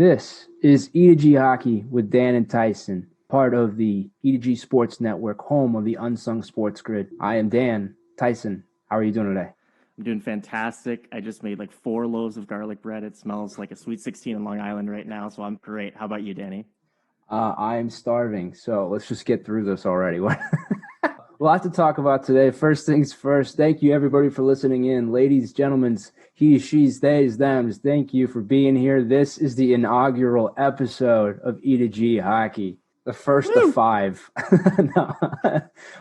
This is E2G Hockey with Dan and Tyson, part of the E2G Sports Network, home of the Unsung Sports Grid. I am Dan. Tyson, how are you doing today? I'm doing fantastic. I just made like 4 loaves of garlic bread. It smells like a Sweet 16 in Long Island right now, so I'm great. How about you, Danny? I am starving, so let's just get through this already. A lot to talk about today. First things first, thank you everybody for listening in. Ladies, gentlemen, he, she's, theys, thems, thank you for being here. This is the inaugural episode of E2G Hockey, the first of 5. No,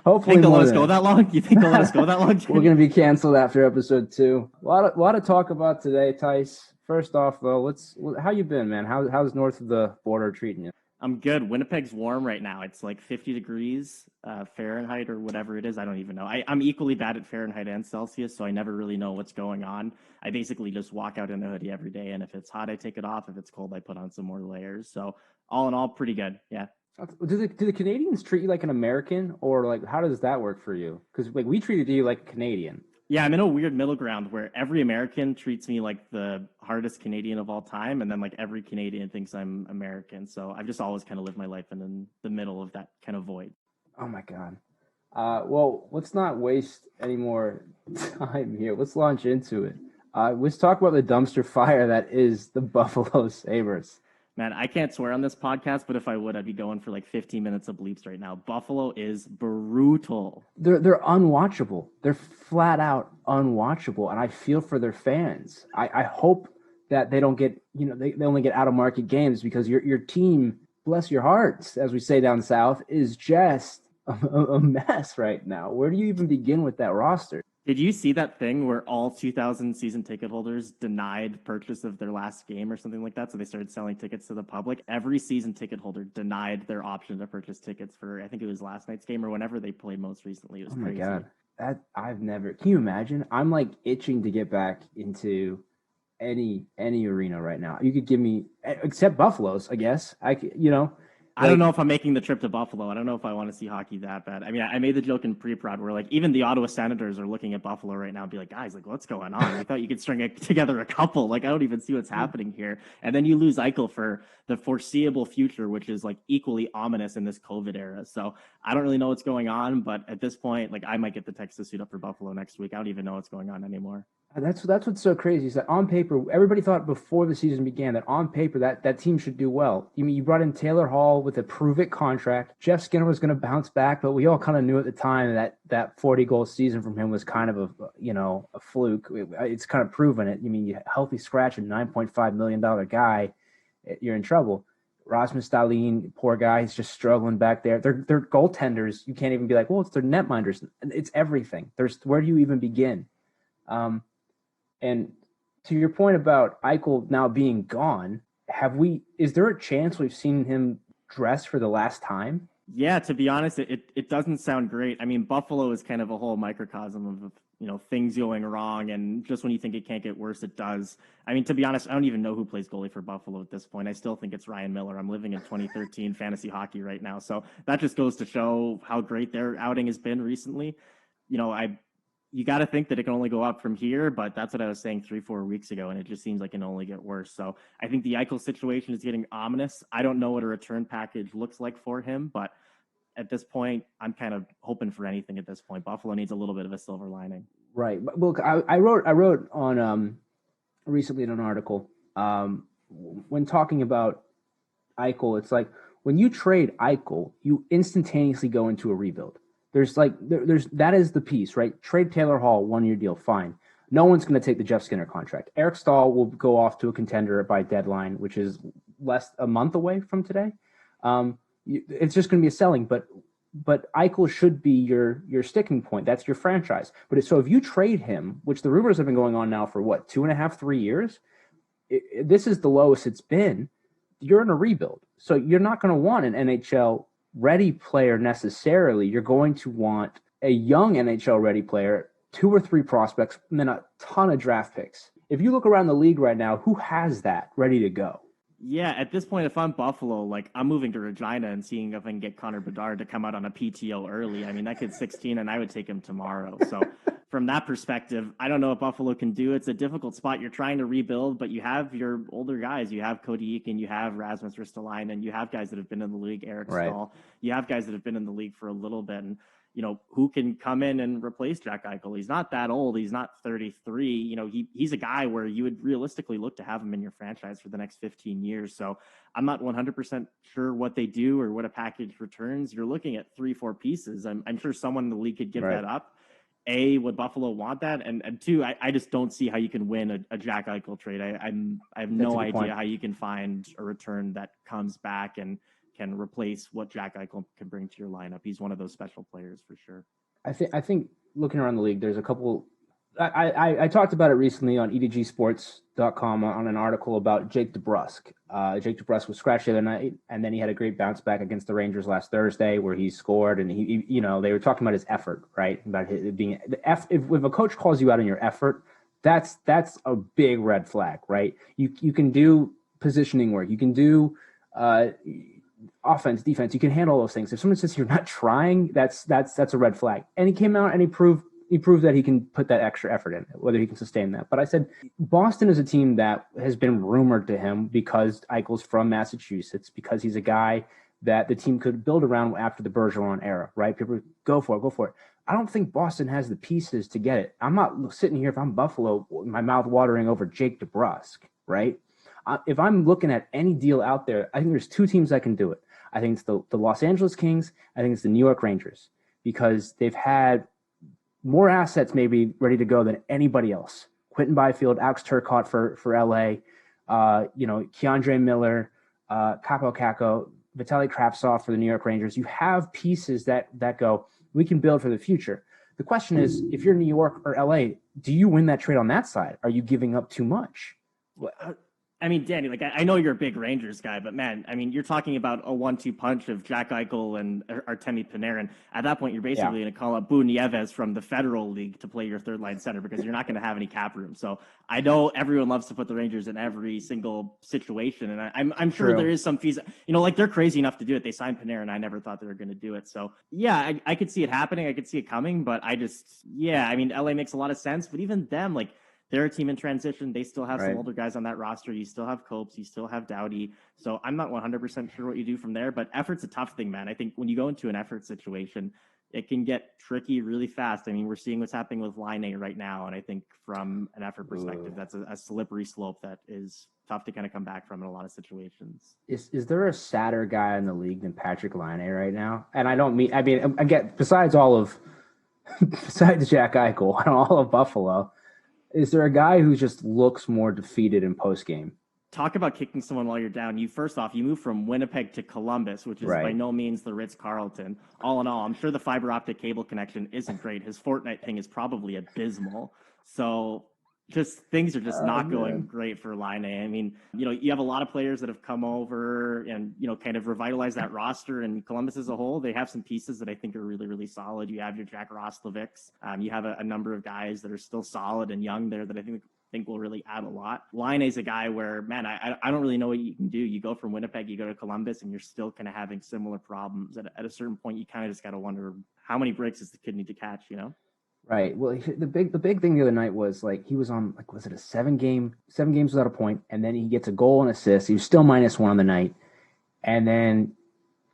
hopefully think they'll more let us than go that long? You think they'll let us go that long? We're going to be canceled after episode 2. A lot of talk about today, Tice. First off, though, how you been, man? How's north of the border treating you? I'm good. Winnipeg's warm right now. It's like 50 degrees Fahrenheit or whatever it is. I don't even know. I'm equally bad at Fahrenheit and Celsius, so I never really know what's going on. I basically just walk out in a hoodie every day, and if it's hot, I take it off. If it's cold, I put on some more layers. So all in all, pretty good. Yeah. Do the Canadians treat you like an American, or like how does that work for you? Because like we treated you like a Canadian. Yeah, I'm in a weird middle ground where every American treats me like the hardest Canadian of all time, and then like every Canadian thinks I'm American. So I've just always kind of lived my life in the middle of that kind of void. Oh my God. Well, let's not waste any more time here. Let's launch into it. Let's talk about the dumpster fire that is the Buffalo Sabres. Man, I can't swear on this podcast, but if I would, I'd be going for like 15 minutes of bleeps right now. Buffalo is brutal. They're unwatchable. They're flat out unwatchable, and I feel for their fans. I hope that they don't get, they only get out of market games because your team, bless your hearts, as we say down south, is just a mess right now. Where do you even begin with that roster? Did you see that thing where all 2,000 season ticket holders denied purchase of their last game or something like that? So they started selling tickets to the public. Every season ticket holder denied their option to purchase tickets for, I think it was last night's game or whenever they played most recently. It was crazy. Oh my God. Can you imagine? I'm like itching to get back into any arena right now. You could give me, except Buffalo's, I guess. I don't know if I'm making the trip to Buffalo. I don't know if I want to see hockey that bad. I mean, I made the joke in pre-prod where like even the Ottawa Senators are looking at Buffalo right now and be like, guys, like what's going on? We thought you could string together a couple. Like I don't even see what's happening here. And then you lose Eichel for the foreseeable future, which is like equally ominous in this COVID era. So I don't really know what's going on, but at this point, like I might get the text to suit up for Buffalo next week. I don't even know what's going on anymore. That's what's so crazy is that on paper, everybody thought before the season began that on paper that team should do well. You brought in Taylor Hall with a prove-it contract. Jeff Skinner was going to bounce back, but we all kind of knew at the time that 40-goal season from him was kind of a fluke. It's kind of proven it. You healthy scratch a $9.5 million guy, you're in trouble. Rasmus Dahlin, poor guy, he's just struggling back there. They're goaltenders. You can't even be like, well, it's their netminders. It's everything. Where do you even begin? And to your point about Eichel now being gone, is there a chance we've seen him dress for the last time? Yeah, to be honest, it doesn't sound great. I mean, Buffalo is kind of a whole microcosm of things going wrong, and just when you think it can't get worse, it does. I mean, to be honest, I don't even know who plays goalie for Buffalo at this point. I still think it's Ryan Miller. I'm living in 2013 fantasy hockey right now, so that just goes to show how great their outing has been recently. You got to think that it can only go up from here, but that's what I was saying 3-4 weeks ago, and it just seems like it can only get worse. So I think the Eichel situation is getting ominous. I don't know what a return package looks like for him, but at this point, I'm kind of hoping for anything at this point. Buffalo needs a little bit of a silver lining. Right. But look, I wrote on recently in an article when talking about Eichel, it's like when you trade Eichel, you instantaneously go into a rebuild. There's that is the piece, right? Trade Taylor Hall, 1-year deal, fine. No one's going to take the Jeff Skinner contract. Eric Stahl will go off to a contender by deadline, which is less a month away from today. It's just going to be a selling, but Eichel should be your sticking point. That's your franchise. So if you trade him, which the rumors have been going on now for 2.5, 3 years, this is the lowest it's been. You're in a rebuild, so you're not going to want an NHL ready player necessarily. You're going to want a young NHL ready player, 2 or 3 prospects, and then a ton of draft picks. If you look around the league right now, who has that ready to go? Yeah, at this point, if I'm Buffalo, like I'm moving to Regina and seeing if I can get Connor Bedard to come out on a PTO early. I mean, that kid's 16 and I would take him tomorrow. So from that perspective, I don't know what Buffalo can do. It's a difficult spot. You're trying to rebuild, but you have your older guys. You have Cody Eakin, you have Rasmus Ristolainen, you have guys that have been in the league, Eric Stahl. You have guys that have been in the league for a little bit. And, who can come in and replace Jack Eichel? He's not that old. He's not 33. He's a guy where you would realistically look to have him in your franchise for the next 15 years. So I'm not 100% sure what they do or what a package returns. You're looking at 3-4 pieces. I'm sure someone in the league could give that up. A, would Buffalo want that? And two, I just don't see how you can win a Jack Eichel trade. I have no idea how you can find a return that comes back and can replace what Jack Eichel can bring to your lineup. He's one of those special players for sure. I think looking around the league, there's a couple. I talked about it recently on E2Gsports.com on an article about Jake DeBrusk. Jake DeBrusk was scratched the other night, and then he had a great bounce back against the Rangers last Thursday, where he scored. And he they were talking about his effort, right? About it being if a coach calls you out on your effort, that's a big red flag, right? You can do positioning work, you can do offense, defense, you can handle those things. If someone says you're not trying, that's a red flag. And he came out and he proved that he can put that extra effort in, whether he can sustain that. But I said Boston is a team that has been rumored to him because Eichel's from Massachusetts, because he's a guy that the team could build around after the Bergeron era, right? People go for it. I don't think Boston has the pieces to get it. I'm not sitting here, if I'm Buffalo, my mouth watering over Jake DeBrusk, right? If I'm looking at any deal out there, I think there's two teams that can do it. I think it's the Los Angeles Kings. I think it's the New York Rangers, because they've had more assets maybe ready to go than anybody else. Quentin Byfield, Alex Turcotte for LA, Keandre Miller, Capo Caco, Vitaly Kravtsov for the New York Rangers. You have pieces that go, we can build for the future. The question is, if you're New York or LA, do you win that trade on that side? Are you giving up too much? I mean, Danny, I know you're a big Rangers guy, but man, you're talking about a 1-2 punch of Jack Eichel and Artemi Panarin. At that point, you're basically going to call up Boo Nieves from the Federal League to play your third line center, because you're not going to have any cap room. So I know everyone loves to put the Rangers in every single situation, and I'm sure there is some fees. They're crazy enough to do it. They signed Panarin. I never thought they were going to do it. So yeah, I could see it happening. I could see it coming, but LA makes a lot of sense. But even them, they're a team in transition. They still have some older guys on that roster. You still have Copes. You still have Doughty. So I'm not 100% sure what you do from there, but effort's a tough thing, man. I think when you go into an effort situation, it can get tricky really fast. We're seeing what's happening with Line right now, and I think from an effort perspective, that's a slippery slope that is tough to kind of come back from in a lot of situations. Is there a sadder guy in the league than Patrick Line right now? And I don't mean, again, besides Jack Eichel and all of Buffalo, is there a guy who just looks more defeated in post-game? Talk about kicking someone while you're down. You move from Winnipeg to Columbus, which is by no means the Ritz-Carlton. All in all, I'm sure the fiber optic cable connection isn't great. His Fortnite ping is probably abysmal. So things are just not going great for Laine. You have a lot of players that have come over and, kind of revitalized that roster, and Columbus as a whole, they have some pieces that I think are really, really solid. You have your Jack Roslovics. You have a number of guys that are still solid and young there that I think will really add a lot. Laine is a guy where, man, I don't really know what you can do. You go from Winnipeg, you go to Columbus, and you're still kind of having similar problems. At a certain point, you kind of just got to wonder, how many breaks does the kid need to catch, Right. Well, the big thing the other night was he was on was it a 7 games without a point, and then he gets a goal and assist. He was still -1 on the night, and then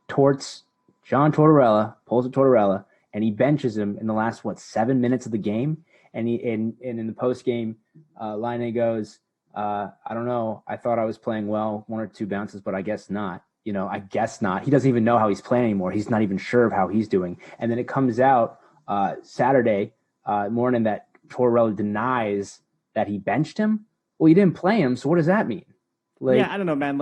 John Tortorella pulls a Tortorella and he benches him in the last 7 minutes of the game, and in the post game, Laine goes, I don't know. I thought I was playing well, 1 or 2 bounces, but I guess not. I guess not. He doesn't even know how he's playing anymore. He's not even sure of how he's doing, and then it comes out Saturday morning that Tortorella denies that he benched him. Well, you didn't play him, so what does that mean? I don't know, man.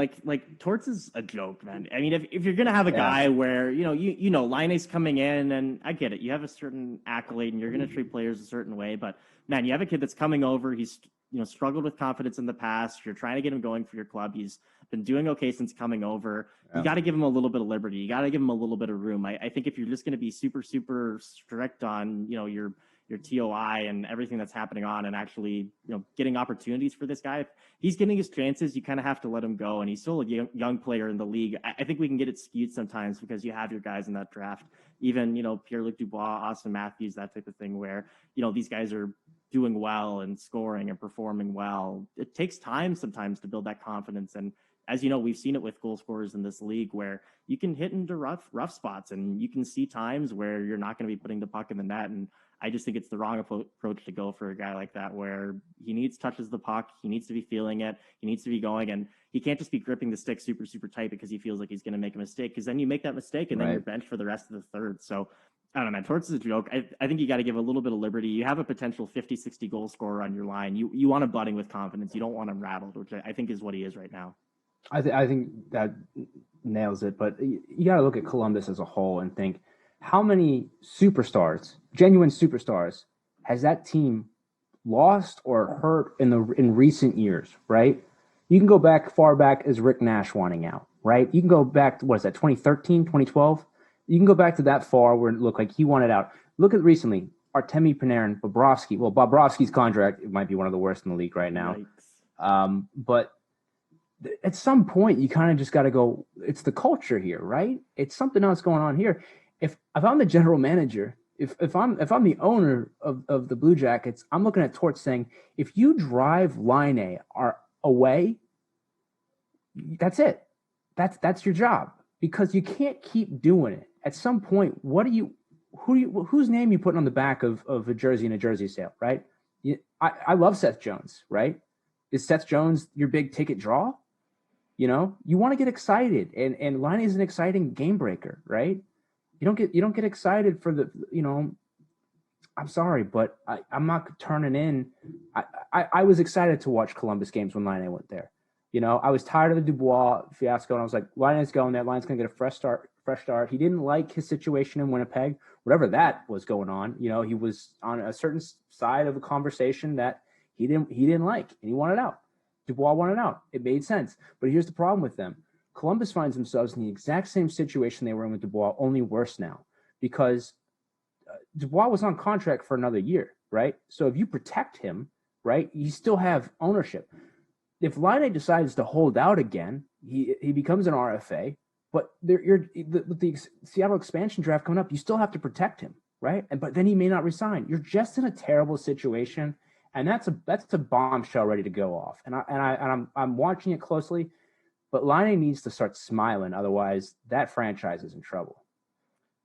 Torts is a joke, man. If you're gonna have a guy where Laine's coming in, and I get it, you have a certain accolade, and you're gonna treat players a certain way, but man, you have a kid that's coming over. He's struggled with confidence in the past. You're trying to get him going for your club. He's been doing okay since coming over. You got to give him a little bit of liberty. You got to give him a little bit of room. I think if you're just going to be super, super strict on, your your TOI and everything that's happening on, and actually, getting opportunities for this guy. If he's getting his chances, you kind of have to let him go. And he's still a young player in the league. I think we can get it skewed sometimes because you have your guys in that draft, even, Pierre-Luc Dubois, Austin Matthews, that type of thing, where, these guys are doing well and scoring and performing well. It takes time sometimes to build that confidence. And as you know, we've seen it with goal scorers in this league where you can hit into rough spots, and you can see times where you're not going to be putting the puck in the net. And I just think it's the wrong approach to go for a guy like that, where he needs touches the puck, he needs to be feeling it, he needs to be going, and he can't just be gripping the stick super, super tight because he feels like he's going to make a mistake, because then you make that mistake and then you're benched for the rest of the third. So I don't know, man. Torts is a joke. I think you got to give a little bit of liberty. You have a potential 50, 60 goal scorer on your line. You want him butting with confidence. You don't want him rattled, which I think is what he is right now. I think that nails it. But you got to look at Columbus as a whole and think, how many superstars, genuine superstars, has that team lost or hurt in recent years, right? You can go far back as Rick Nash wanting out, right? You can go back to, 2013, 2012? You can go back to that far where it looked like he wanted out. Look at recently, Artemi Panarin, Bobrovsky. Well, Bobrovsky's contract, it might be one of the worst in the league right now. But at some point, you kind of just got to go, it's the culture here, right? It's something else going on here. If I'm the general manager, if I'm the owner of the Blue Jackets, I'm looking at Torts saying, if you drive Line away, that's it. That's your job, because you can't keep doing it. At some point, whose name you putting on the back of a jersey in a jersey sale, right? I love Seth Jones, right? Is Seth Jones your big ticket draw? You want to get excited, and Line is an exciting game breaker, right? You don't get excited for the, I'm sorry, but I'm not turning in. I was excited to watch Columbus games when Line went there. I was tired of the Dubois fiasco, and I was like, Line's going there. Line's going to get a fresh start. He didn't like his situation in Winnipeg, whatever that was going on. He was on a certain side of a conversation that he didn't like, and he wanted out. Dubois wanted out. It made sense. But here's the problem with them. Columbus finds themselves in the exact same situation they were in with Dubois, only worse now, because Dubois was on contract for another year, right? So if you protect him, right, you still have ownership. If Laine decides to hold out again, he becomes an RFA, but with the Seattle expansion draft coming up, you still have to protect him, right? But then he may not resign. You're just in a terrible situation, and that's a bombshell ready to go off. And I'm watching it closely, but Laine needs to start smiling, otherwise that franchise is in trouble.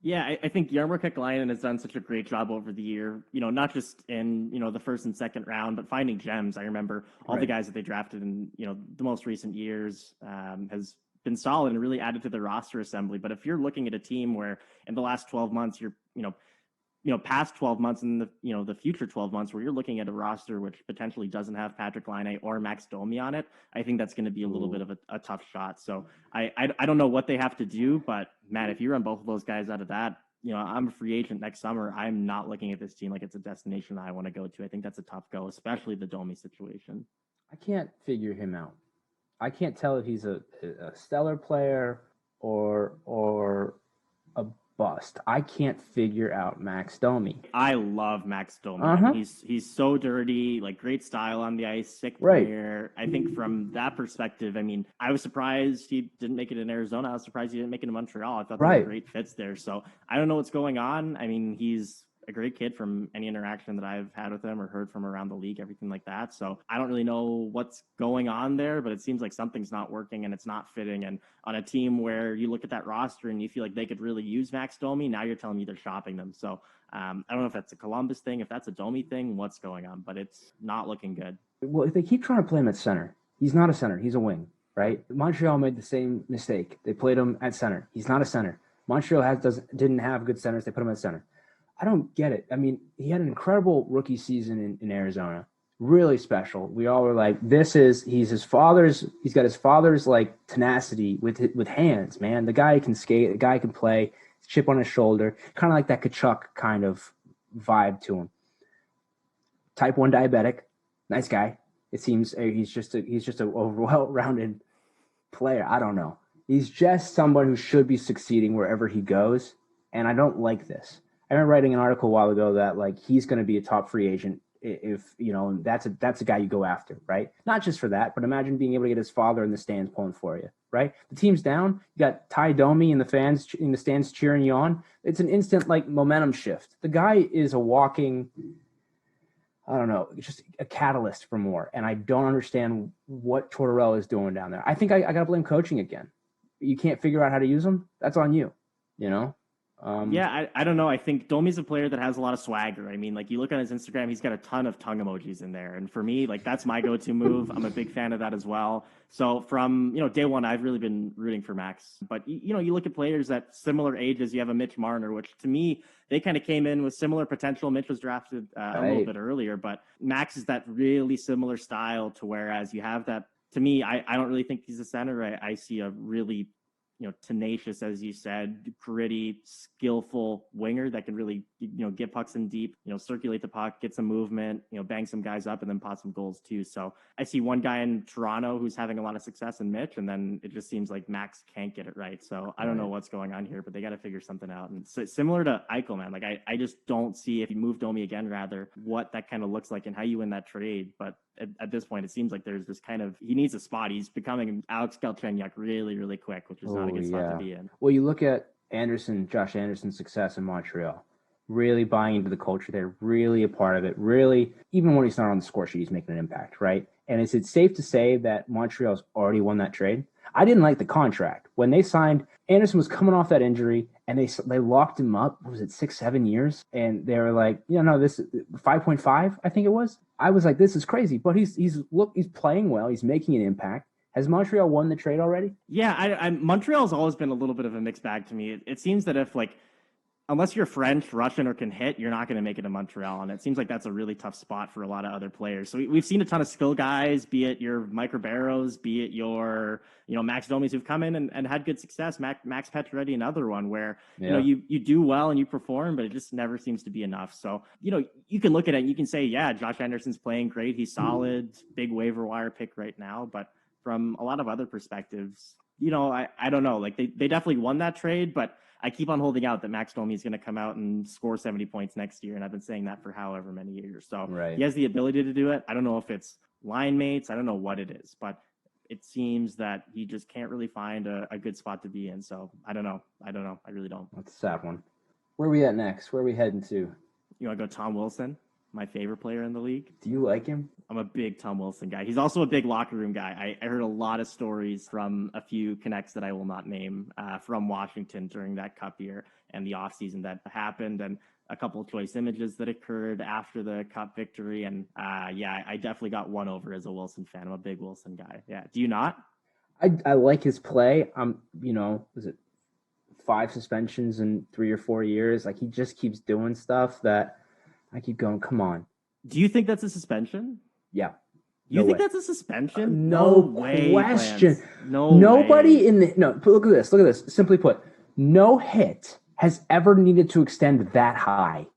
Yeah, I think Jarmo Kekalainen has done such a great job over the year, not just in, the first and second round, but finding gems. I remember all the guys that they drafted in, the most recent years has been solid and really added to the roster assembly. But if you're looking at a team where in the last 12 months, you're, past 12 months and the future 12 months where you're looking at a roster which potentially doesn't have Patrick Laine or Max Domi on it, I think that's going to be a little bit of a tough shot. So I don't know what they have to do, but man, if you run both of those guys out of that, I'm a free agent next summer. I'm not looking at this team like it's a destination that I want to go to. I think that's a tough go, especially the Domi situation. I can't figure him out. I can't tell if he's a stellar player or a bust. I can't figure out Max Domi. I love Max Domi. I mean, he's so dirty, like great style on the ice, sick player. I think from that perspective, I mean, I was surprised he didn't make it in Arizona. I was surprised he didn't make it in Montreal. I thought they were great fits there. So I don't know what's going on. I mean, he's a great kid from any interaction that I've had with him or heard from around the league, everything like that. So I don't really know what's going on there, but it seems like something's not working and it's not fitting. And on a team where you look at that roster and you feel like they could really use Max Domi, now you're telling me they're shopping them. So I don't know if that's a Columbus thing, if that's a Domi thing, what's going on, but it's not looking good. Well, if they keep trying to play him at center, he's not a center. He's a wing, right? Montreal made the same mistake. They played him at center. He's not a center. Montreal didn't have good centers. They put him at center. I don't get it. I mean, he had an incredible rookie season in Arizona. Really special. We all were like, he's got his father's like tenacity with hands, man. The guy can skate, the guy can play, chip on his shoulder, kind of like that Kachuk kind of vibe to him. Type 1 diabetic, nice guy. It seems he's just a well-rounded player. I don't know. He's just someone who should be succeeding wherever he goes, and I don't like this. I remember writing an article a while ago that like he's going to be a top free agent if that's a guy you go after, right? Not just for that, but imagine being able to get his father in the stands pulling for you, right? The team's down, you got Ty Domi and the fans in the stands cheering you on. It's an instant like momentum shift. The guy is a walking, I don't know, just a catalyst for more. And I don't understand what Tortorella is doing down there. I think I got to blame coaching again. You can't figure out how to use him. That's on you, I don't know. I think Domi's a player that has a lot of swagger. I mean, like you look on his Instagram, he's got a ton of tongue emojis in there. And for me, like that's my go-to move. I'm a big fan of that as well. So from, day one, I've really been rooting for Max. But, you look at players at similar ages. You have a Mitch Marner, which to me, they kind of came in with similar potential. Mitch was drafted a little bit earlier, but Max is that really similar style to whereas you have that. To me, I don't really think he's a center. I see a really tenacious, as you said, gritty, skillful winger that can really, get pucks in deep, circulate the puck, get some movement, bang some guys up and then pot some goals too. So I see one guy in Toronto who's having a lot of success in Mitch, and then it just seems like Max can't get it right. So I don't know what's going on here, but they got to figure something out. And so, similar to Eichel, man, like I just don't see, if you move Domi again, rather, what that kind of looks like and how you win that trade. But at this point, it seems like there's this kind of, he needs a spot. He's becoming Alex Galchenyuk really, really quick, which is not a good spot to be in. Well, you look at Josh Anderson's success in Montreal, really buying into the culture there, really a part of it, really, even when he's not on the score sheet, he's making an impact, right? And is it safe to say that Montreal's already won that trade? I didn't like the contract. When they signed, Anderson was coming off that injury, and they locked him up, what was it, 6-7 years? And they were like, this 5.5, I think it was. I was like, this is crazy. But he's playing well. He's making an impact. Has Montreal won the trade already? Yeah, Montreal's always been a little bit of a mixed bag to me. It seems that if, unless you're French, Russian, or can hit, you're not going to make it to Montreal. And it seems like that's a really tough spot for a lot of other players. So we've seen a ton of skill guys, be it your Mike Barrows, be it your, Max Domis, who've come in and had good success. Max Pacioretty, another one where, you do well and you perform, but it just never seems to be enough. So, you can look at it and you can say, yeah, Josh Anderson's playing great. He's solid, big waiver wire pick right now. But from a lot of other perspectives, I don't know. Like they definitely won that trade, but I keep on holding out that Max Domi is going to come out and score 70 points next year. And I've been saying that for however many years. So He has the ability to do it. I don't know if it's line mates. I don't know what it is, but it seems that he just can't really find a good spot to be in. So I don't know. I really don't. That's a sad one. Where are we at next? Where are we heading to? You want to go Tom Wilson? My favorite player in the league. Do you like him? I'm a big Tom Wilson guy. He's also a big locker room guy. I heard a lot of stories from a few connects that I will not name from Washington during that Cup year and the offseason that happened, and a couple of choice images that occurred after the Cup victory. And I definitely got won over as a Wilson fan. I'm a big Wilson guy. Yeah. Do you not? I like his play. Was it 5 suspensions in 3 or 4 years? Like he just keeps doing stuff that I keep going, come on. Do you think that's a suspension? Yeah. You think that's a suspension? No way. Question. Lance. Nobody way. in the no. Look at this. Simply put, no hit has ever needed to extend that high.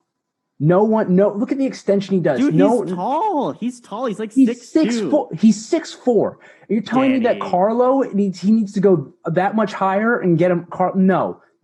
No one. No. Look at the extension he does. Dude, he's tall. He's tall. He's like 6'2". He's 6'4". Are you telling me that Carlo needs to go that much higher and get him?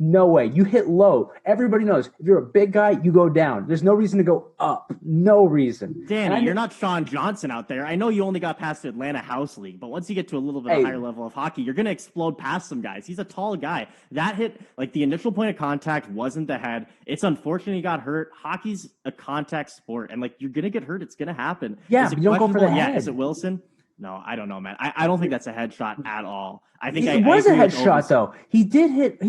No way. You hit low. Everybody knows if you're a big guy, you go down. There's no reason to go up. No reason. Danny, you're not Sean Johnson out there. I know you only got past the Atlanta House League, but once you get to a little bit higher level of hockey, you're going to explode past some guys. He's a tall guy. That hit, the initial point of contact wasn't the head. It's unfortunate he got hurt. Hockey's a contact sport, and you're going to get hurt. It's going to happen. Yeah, but you don't go for the head. Yeah, is it Wilson? No, I don't know, man. I don't think that's a headshot at all. I think it was a headshot, though. He did hit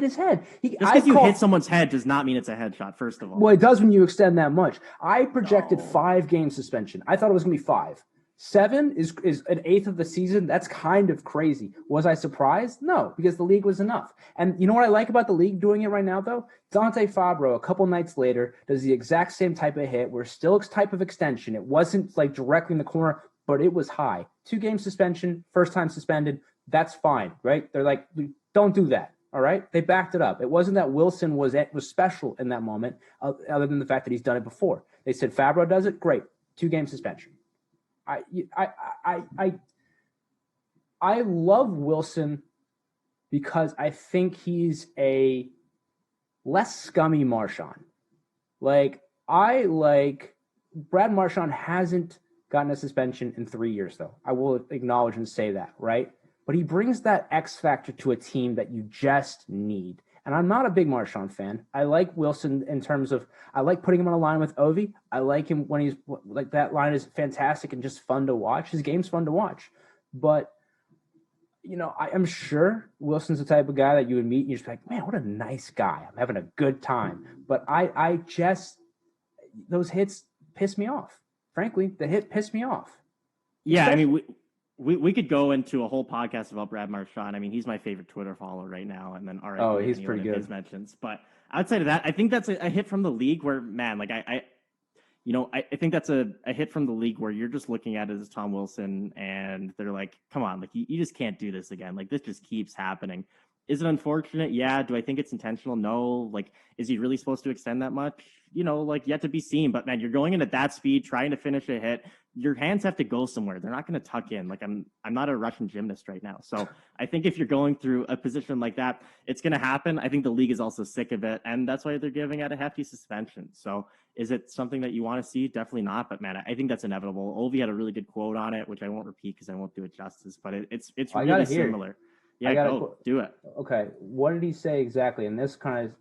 his head. Just because you hit someone's head does not mean it's a headshot, first of all. Well, it does when you extend that much. I projected 5-game suspension. I thought it was going to be 5. 7 is an eighth of the season. That's kind of crazy. Was I surprised? No, because the league was enough. And you know what I like about the league doing it right now, though? Dante Fabro, a couple nights later, does the exact same type of hit. We're still type of extension. It wasn't directly in the corner, but it was high. 2-game suspension, first time suspended. That's fine, right? They're like, don't do that. All right. They backed it up. It wasn't that Wilson was special in that moment, other than the fact that he's done it before. They said Fabro does it. Great. 2-game suspension. I love Wilson because I think he's a less scummy Marchand. Like Brad Marchand hasn't gotten a suspension in 3 years, though. I will acknowledge and say that, right? But he brings that X factor to a team that you just need. And I'm not a big Marchand fan. I like Wilson in terms of I like putting him on a line with Ovi. I like him when he's like that line is fantastic and just fun to watch. His game's fun to watch. But I'm sure Wilson's the type of guy that you would meet and you're just like, man, what a nice guy. I'm having a good time. But I just those hits piss me off. Frankly, the hit pissed me off. Yeah, I mean, we could go into a whole podcast about Brad Marchand. I mean, he's my favorite Twitter follower right now, and then he's pretty good. His mentions, but outside of that, I think that's a hit from the league where, man, like I think that's a hit from the league where you're just looking at it as Tom Wilson, and they're like, come on, like you just can't do this again. Like this just keeps happening. Is it unfortunate? Yeah. Do I think it's intentional? No. Like, is he really supposed to extend that much? Like yet to be seen. But man, you're going in at that speed, trying to finish a hit. Your hands have to go somewhere. They're not going to tuck in. Like I'm not a Russian gymnast right now. So I think if you're going through a position like that, it's going to happen. I think the league is also sick of it, and that's why they're giving out a hefty suspension. So is it something that you want to see? Definitely not. But man, I think that's inevitable. Ovi had a really good quote on it, which I won't repeat because I won't do it justice. But it's really similar. Yeah, go do it. Okay, what did he say exactly? And this kind of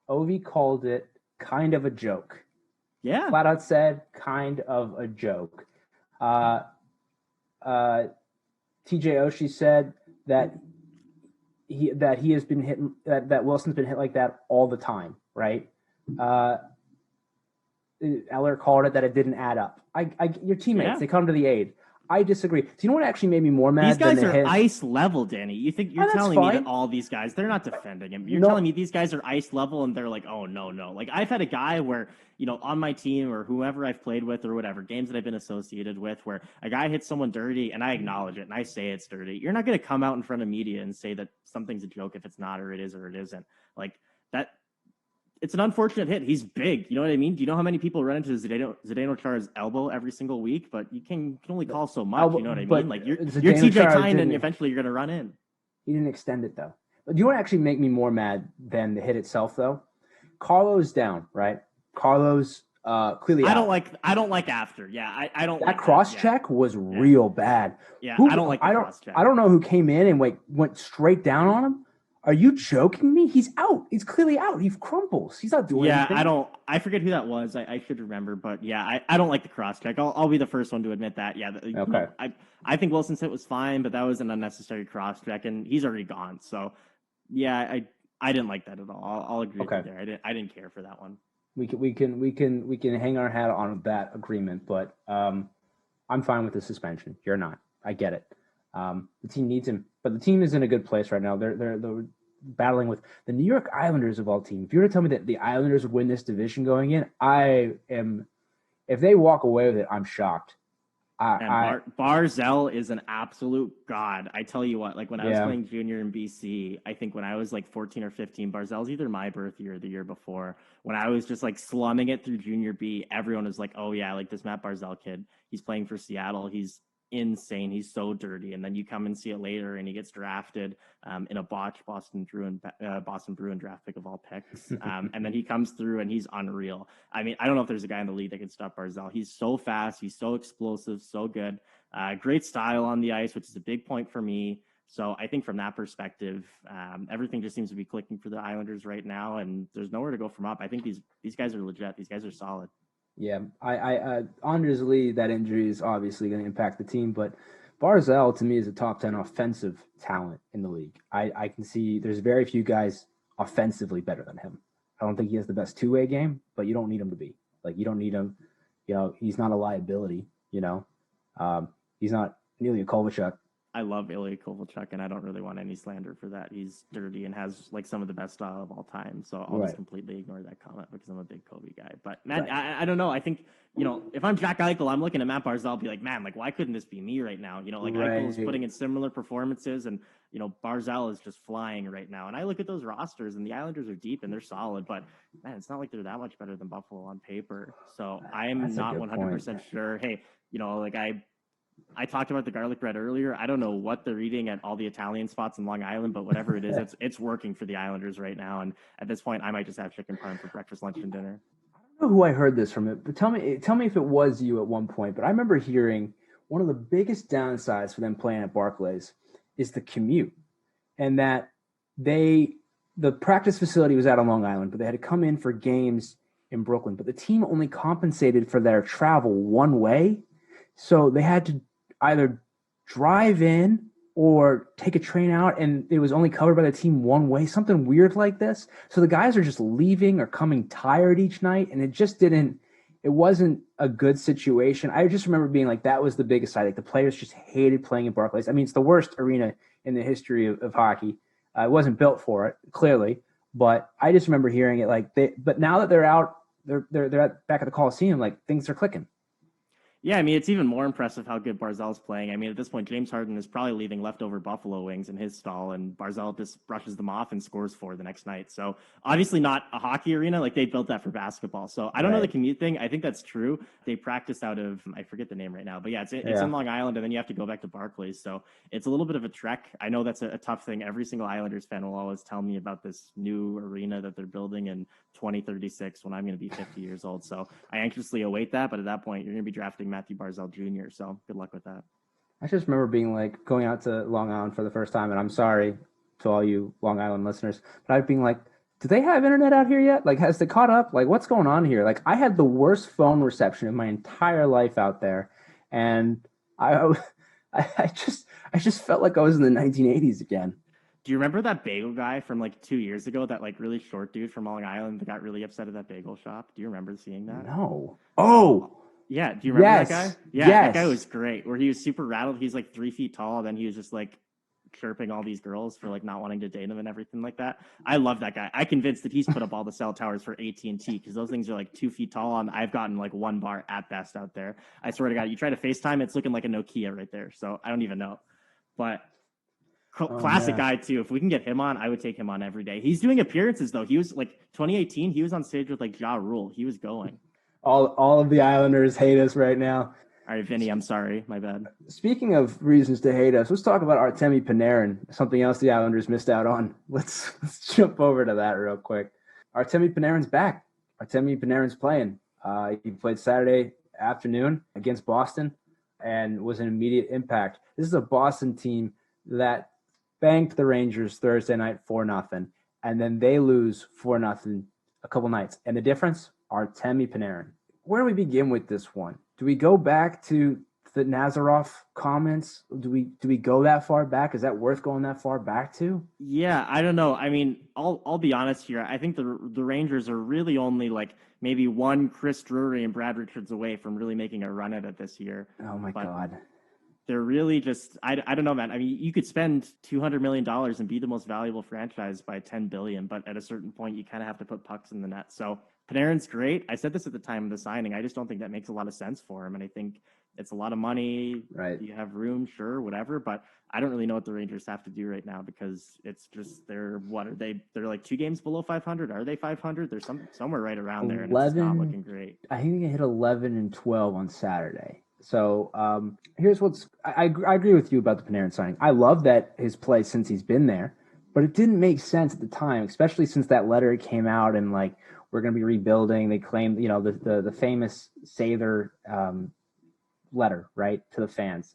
Ovi called it kind of a joke. Yeah, flat out said kind of a joke. TJ Oshie said that he has been hit that Wilson's been hit like that all the time, right? Eller called it that it didn't add up. Your teammates, they come to the aid. I disagree. Do you know what actually made me more mad? These guys are ice level, Danny. You're telling me that all these guys, they're not defending him. You're telling me these guys are ice level and they're like, oh, no. Like I've had a guy where, on my team or whoever I've played with or whatever, games that I've been associated with where a guy hits someone dirty and I acknowledge it and I say it's dirty. You're not going to come out in front of media and say that something's a joke if it's not or it is or it isn't. Like that. It's an unfortunate hit. He's big. You know what I mean? Do you know how many people run into Zdeno Chara's elbow every single week? But you can only call so much. You know what I mean? Like you're TJ Tyne, and eventually you're going to run in. He didn't extend it though. But do you want to actually make me more mad than the hit itself though? Carlo's down, right? Carlo's clearly. I don't like after. Yeah, I don't. That cross check was real bad. Yeah, I don't like the cross check. I don't know who came in and went straight down on him. Are you joking me? He's out. He's clearly out. He crumples. He's not doing anything. Yeah, I forget who that was. I should remember. But yeah, I don't like the cross check. I'll be the first one to admit that. Yeah. Okay. I think Wilson's hit was fine, but that was an unnecessary cross check, and he's already gone. So yeah, I didn't like that at all. I'll agree with you there. I didn't care for that one. We can hang our hat on that agreement, but I'm fine with the suspension. You're not. I get it. The team needs him, but the team is in a good place right now. They're battling with the New York Islanders of all teams. If you were to tell me that the Islanders would win this division going in, if they walk away with it, I'm shocked. Barzal is an absolute god. I tell you what, like when I was playing junior in BC, I think when I was like 14 or 15, Barzal's either my birth year or the year before. When I was just like slumming it through junior B, everyone was like, oh yeah, like this Matt Barzal kid, he's playing for Seattle. He's insane. He's so dirty. And then you come and see it later and he gets drafted in a botched Boston Bruin draft pick of all picks. And then he comes through and he's unreal. I mean, I don't know if there's a guy in the league that can stop Barzal. He's so fast. He's so explosive, so good. Great style on the ice, which is a big point for me. So I think from that perspective, everything just seems to be clicking for the Islanders right now, and there's nowhere to go from up. I think these guys are legit. These guys are solid. Yeah, Anders Lee, that injury is obviously going to impact the team, but Barzal to me is a top 10 offensive talent in the league. I can see there's very few guys offensively better than him. I don't think he has the best two-way game, but you don't need him to be. Like, you don't need him. He's not a liability, He's not Ilya Kovalchuk. I love Ilya Kovalchuk, and I don't really want any slander for that. He's dirty and has like some of the best style of all time. So I'll just completely ignore that comment because I'm a big Kobe guy. But man, I don't know. I think, if I'm Jack Eichel, I'm looking at Matt Barzal, be like, man, like why couldn't this be me right now? Eichel's putting in similar performances, and Barzal is just flying right now. And I look at those rosters, and the Islanders are deep and they're solid, but man, it's not like they're that much better than Buffalo on paper. So I am not 100% sure. Hey, I talked about the garlic bread earlier. I don't know what they're eating at all the Italian spots in Long Island, but whatever it is, it's working for the Islanders right now. And at this point, I might just have chicken parm for breakfast, lunch, and dinner. I don't know who I heard this from, but tell me if it was you at one point. But I remember hearing one of the biggest downsides for them playing at Barclays is the commute, and that the practice facility was out on Long Island, but they had to come in for games in Brooklyn. But the team only compensated for their travel one way, so they had to either drive in or take a train out, and it was only covered by the team one way, something weird like this. So the guys are just leaving or coming tired each night, and it wasn't a good situation. I just remember being like, that was the biggest side. Like the players just hated playing at Barclays. I mean, it's the worst arena in the history of hockey. It wasn't built for it, clearly, but I just remember hearing it but now that they're out, they're back at the Coliseum, like things are clicking. Yeah, I mean, it's even more impressive how good Barzal's playing. I mean, at this point, James Harden is probably leaving leftover buffalo wings in his stall, and Barzal just brushes them off and scores 4 the next night. So obviously not a hockey arena. Like they built that for basketball. So I don't know the commute thing. I think that's true. They practice out of, I forget the name right now, but yeah, it's in Long Island, and then you have to go back to Barclays. So it's a little bit of a trek. I know that's a tough thing. Every single Islanders fan will always tell me about this new arena that they're building in 2036 when I'm going to be 50 years old. So I anxiously await that. But at that point, you're going to be drafting Matthew Barzal Jr. So good luck with that. I just remember being like going out to Long Island for the first time, and I'm sorry to all you Long Island listeners, but I'd being like, do they have internet out here yet? Like, has it caught up? Like, what's going on here? Like, I had the worst phone reception in my entire life out there, and I just felt like I was in the 1980s again. Do you remember that bagel guy from like 2 years ago? That like really short dude from Long Island that got really upset at that bagel shop. Do you remember seeing that? No. Oh. Yeah. Do you remember that guy? Yeah, yes. That guy was great. Where he was super rattled. He's like 3 feet tall. Then he was just like chirping all these girls for like not wanting to date him and everything like that. I love that guy. I'm convinced that he's put up all the cell towers for AT&T because those things are like 2 feet tall, and I've gotten like 1 bar at best out there. I swear to God, you try to FaceTime, it's looking like a Nokia right there. So I don't even know. But classic guy too. If we can get him on, I would take him on every day. He's doing appearances though. He was like 2018. He was on stage with like Ja Rule. He was going. All of the Islanders hate us right now. All right, Vinny, I'm sorry. My bad. Speaking of reasons to hate us, let's talk about Artemi Panarin, something else the Islanders missed out on. Let's jump over to that real quick. Artemi Panarin's back. Artemi Panarin's playing. He played Saturday afternoon against Boston and was an immediate impact. This is a Boston team that banked the Rangers Thursday night 4-0, and then they lose 4-0 a couple nights. And the difference, Artemi Panarin. Where do we begin with this one? Do we go back to the Nazarov comments? Do we go that far back? Is that worth going that far back to? Yeah, I don't know. I mean, I'll be honest here. I think the Rangers are really only like maybe one Chris Drury and Brad Richards away from really making a run at it this year. Oh my God. They're really just I don't know, man. I mean, you could spend $200 million and be the most valuable franchise by $10 billion, but at a certain point, you kind of have to put pucks in the net. So Panarin's great. I said this at the time of the signing. I just don't think that makes a lot of sense for him, and I think it's a lot of money. Right? You have room, sure, whatever, but I don't really know what the Rangers have to do right now because it's just they're like 2 games below 500. Are they 500? They're somewhere right around there, and it's not looking great. I think they hit 11 and 12 on Saturday. So here's I agree with you about the Panarin signing. I love that his play since he's been there, but it didn't make sense at the time, especially since that letter came out and like we're going to be rebuilding. They claimed, the famous Sather letter, right, to the fans.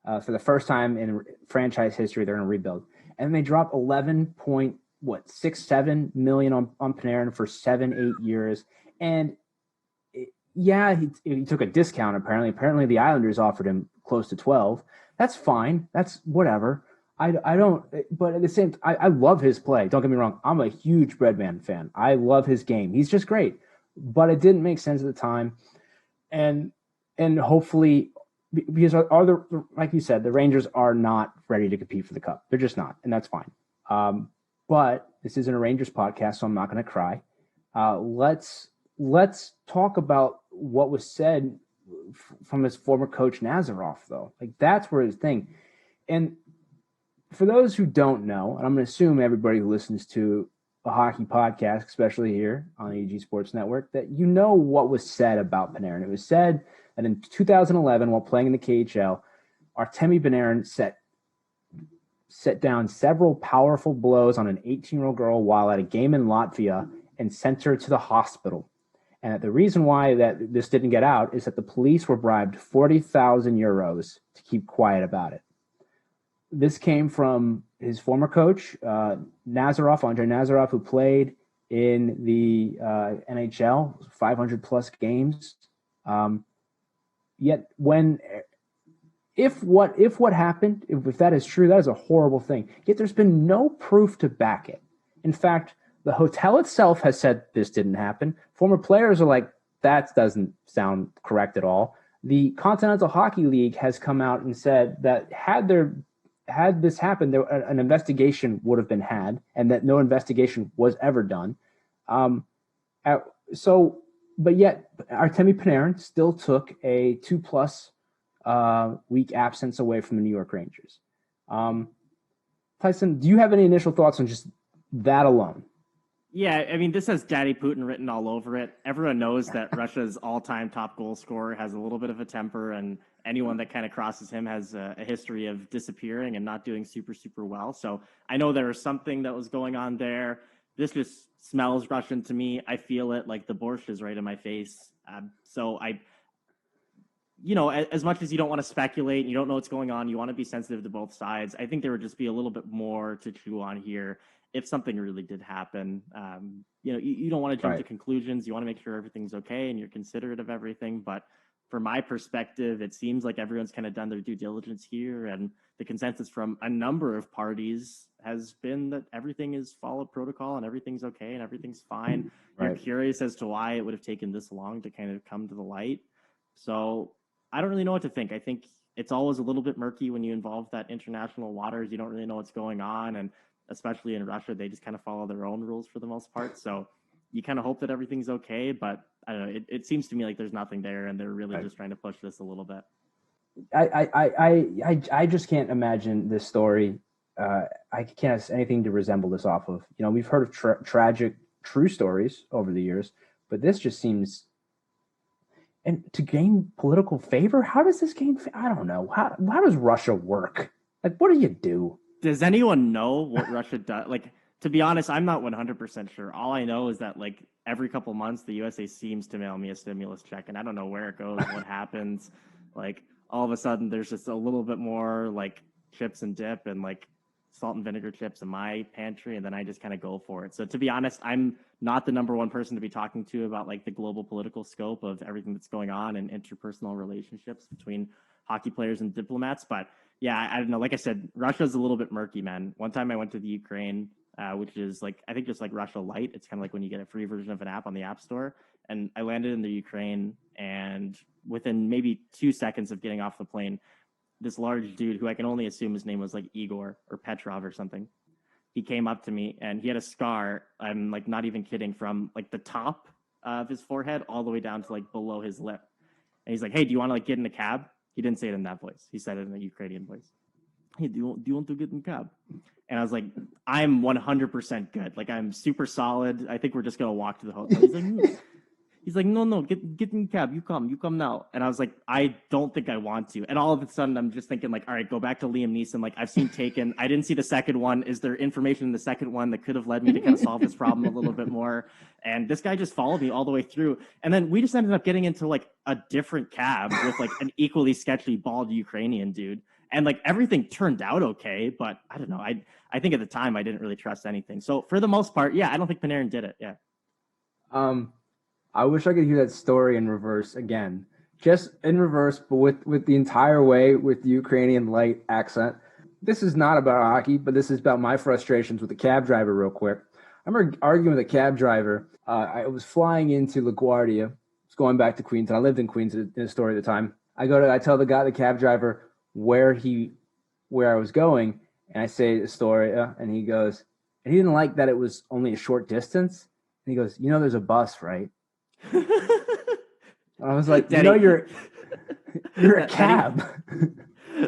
For the first time in franchise history, they're going to rebuild, and they drop 11.67 million on Panarin for 7-8 years, and. Yeah, he took a discount, apparently. Apparently, the Islanders offered him close to 12. That's fine. That's whatever. I don't – but at the same – I love his play. Don't get me wrong. I'm a huge Breadman fan. I love his game. He's just great. But it didn't make sense at the time. And hopefully – because like you said, the Rangers are not ready to compete for the Cup. They're just not, and that's fine. But this isn't a Rangers podcast, so I'm not going to cry. Let's talk about what was said from his former coach Nazarov, though. Like that's where his thing. And for those who don't know, and I'm going to assume everybody who listens to a hockey podcast, especially here on the E2G Sports Network, that you know what was said about Panarin. It was said that in 2011, while playing in the KHL, Artemi Panarin set down several powerful blows on an 18-year-old girl while at a game in Latvia and sent her to the hospital. And the reason why that this didn't get out is that the police were bribed 40,000 euros to keep quiet about it. This came from his former coach, Andre Nazarov, who played in the NHL, 500 plus games. Yet if what happened, if that is true, that is a horrible thing. Yet there's been no proof to back it. In fact, the hotel itself has said this didn't happen. Former players are like, that doesn't sound correct at all. The Continental Hockey League has come out and said that had this happened, an investigation would have been had, and that no investigation was ever done. But yet Artemi Panarin still took a 2+ week absence away from the New York Rangers. Tyson, do you have any initial thoughts on just that alone? Yeah, I mean, this has Daddy Putin written all over it. Everyone knows that Russia's all-time top goal scorer has a little bit of a temper, and anyone that kind of crosses him has a history of disappearing and not doing super, super well. So I know there was something that was going on there. This just smells Russian to me. I feel it like the borscht is right in my face. As much as you don't want to speculate and you don't know what's going on, you want to be sensitive to both sides. I think there would just be a little bit more to chew on here. If something really did happen, you don't want to jump to conclusions. You want to make sure everything's okay and you're considerate of everything. But from my perspective, it seems like everyone's kind of done their due diligence here. And the consensus from a number of parties has been that everything is followed protocol and everything's okay and everything's fine. Right. You're curious as to why it would have taken this long to kind of come to the light. So I don't really know what to think. I think it's always a little bit murky when you involve that international waters. You don't really know what's going on. And especially in Russia, they just kind of follow their own rules for the most part. So you kind of hope that everything's okay, but I don't know. It seems to me like there's nothing there, and they're really just trying to push this a little bit. I just can't imagine this story. I can't have anything to resemble this off of. We've heard of tragic, true stories over the years, but this just seems. And to gain political favor, how does this gain? I don't know. How does Russia work? Like, what do you do? Does anyone know what Russia does? Like, to be honest, I'm not 100% sure. All I know is that, like, every couple months, the USA seems to mail me a stimulus check, and I don't know where it goes, what happens. Like, all of a sudden, there's just a little bit more, like, chips and dip and, like, salt and vinegar chips in my pantry, and then I just kind of go for it. So, to be honest, I'm not the number one person to be talking to about, like, the global political scope of everything that's going on and interpersonal relationships between hockey players and diplomats, but yeah, I don't know. Like I said, Russia's a little bit murky, man. One time I went to the Ukraine, which is like, I think just like Russia Lite. It's kind of like when you get a free version of an app on the App Store. And I landed in the Ukraine, and within maybe 2 seconds of getting off the plane, this large dude, who I can only assume his name was like Igor or Petrov or something, he came up to me and he had a scar. I'm like not even kidding, from like the top of his forehead all the way down to like below his lip. And he's like, "Hey, do you want to like get in a cab?" He didn't say it in that voice. He said it in a Ukrainian voice. "Hey, do you want to get in a cab?" And I was like, "I'm 100% good. Like, I'm super solid. I think we're just gonna walk to the hotel." He's like, no, get in the cab. You come now. And I was like, I don't think I want to. And all of a sudden, I'm just thinking like, all right, go back to Liam Neeson. Like, I've seen Taken. I didn't see the second one. Is there information in the second one that could have led me to kind of solve this problem a little bit more? And this guy just followed me all the way through. And then we just ended up getting into like a different cab with like an equally sketchy bald Ukrainian dude. And like everything turned out okay, but I don't know. I think at the time I didn't really trust anything. So for the most part, yeah, I don't think Panarin did it. Yeah. I wish I could hear that story in reverse again, just in reverse, but with the entire way with the Ukrainian light accent. This is not about hockey, but this is about my frustrations with the cab driver real quick. I remember arguing with a cab driver. I was flying into LaGuardia. It's going back to Queens, and I lived in Queens in the story at the time. I tell the cab driver where I was going, and I say Astoria, and he goes, and he didn't like that it was only a short distance. And he goes, there's a bus, right? I was like, Daddy, you're a cab.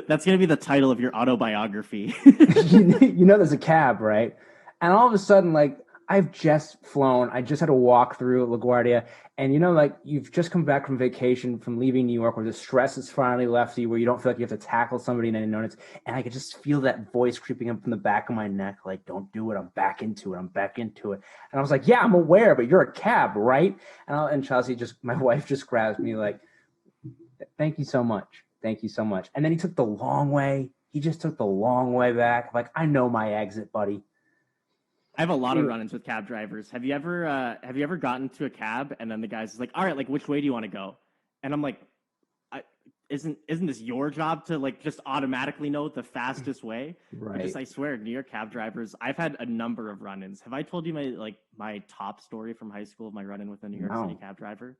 That's going to be the title of your autobiography. There's a cab, right? And all of a sudden, like, I've just flown. I just had a walk through LaGuardia, and like you've just come back from vacation, from leaving New York, where the stress has finally left you, where you don't feel like you have to tackle somebody in any minutes. And I could just feel that voice creeping up from the back of my neck, like, "Don't do it. I'm back into it. I'm back into it." And I was like, "Yeah, I'm aware, but you're a cab, right?" And Chelsea my wife just grabs me like, "Thank you so much. Thank you so much." And then he took the long way. He just took the long way back. Like, I know my exit, buddy. I have a lot of run-ins with cab drivers. Have you ever gotten to a cab and then the guy's like, "All right, like which way do you want to go?" And I'm like, isn't this your job to like just automatically know the fastest way? Right. I swear, New York cab drivers, I've had a number of run-ins. Have I told you my top story from high school of my run-in with a New York City cab driver?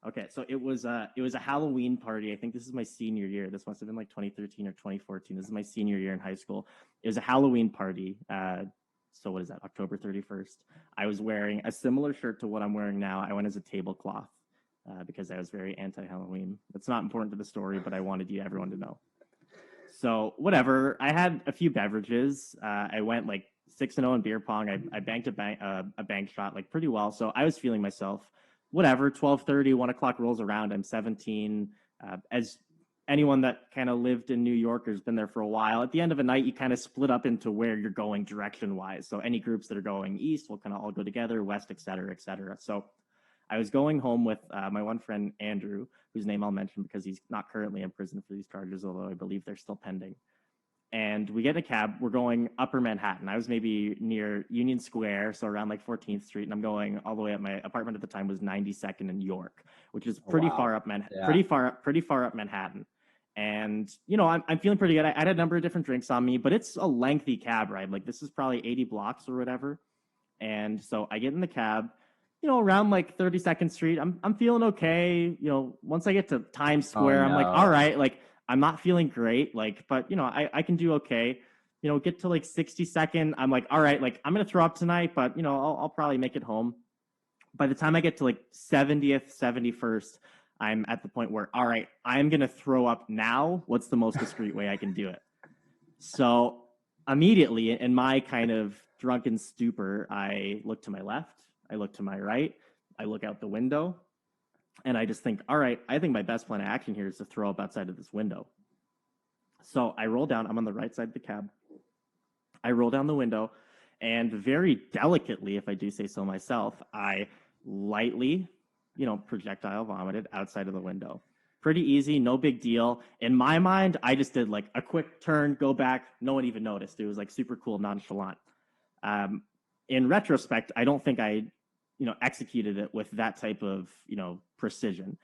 Okay, so it was a Halloween party. I think this is my senior year. This must have been like 2013 or 2014. This is my senior year in high school. It was a Halloween party. So what is that? October 31st. I was wearing a similar shirt to what I'm wearing now. I went as a tablecloth because I was very anti-Halloween. That's not important to the story, but I wanted everyone to know. So whatever. I had a few beverages. I went like 6-0 in beer pong. I banked a bank shot like pretty well. So I was feeling myself. Whatever. 12:30, 1 o'clock rolls around. I'm 17. As anyone that kind of lived in New York or has been there for a while, at the end of a night, you kind of split up into where you're going direction wise. So any groups that are going east will kind of all go together, west, et cetera, et cetera. So I was going home with my one friend, Andrew, whose name I'll mention because he's not currently in prison for these charges, although I believe they're still pending. And we get in a cab. We're going upper Manhattan. I was maybe near Union Square, so around like 14th Street, and I'm going all the way up. My apartment at the time was 92nd in York, which is pretty far up Manhattan. Yeah. Pretty far up Manhattan. And I'm feeling pretty good. I had a number of different drinks on me, but it's a lengthy cab ride. Like this is probably 80 blocks or whatever. And so I get in the cab. Around like 32nd Street, I'm feeling okay. Once I get to Times Square, I'm like, all right, like I'm not feeling great, like, but I can do okay. Get to like 62nd, I'm like, all right, like I'm gonna throw up tonight, but I'll probably make it home. By the time I get to like 70th, 71st, I'm at the point where, all right, I'm gonna throw up now. What's the most discreet way I can do it? So immediately, in my kind of drunken stupor, I look to my left. I look to my right, I look out the window, and I just think, all right, I think my best plan of action here is to throw up outside of this window. So I roll down, I'm on the right side of the cab. I roll down the window, and very delicately, if I do say so myself, I lightly, projectile vomited outside of the window. Pretty easy, no big deal. In my mind, I just did like a quick turn, go back. No one even noticed. It was like super cool, nonchalant. In retrospect, I don't think I executed it with that type of precision.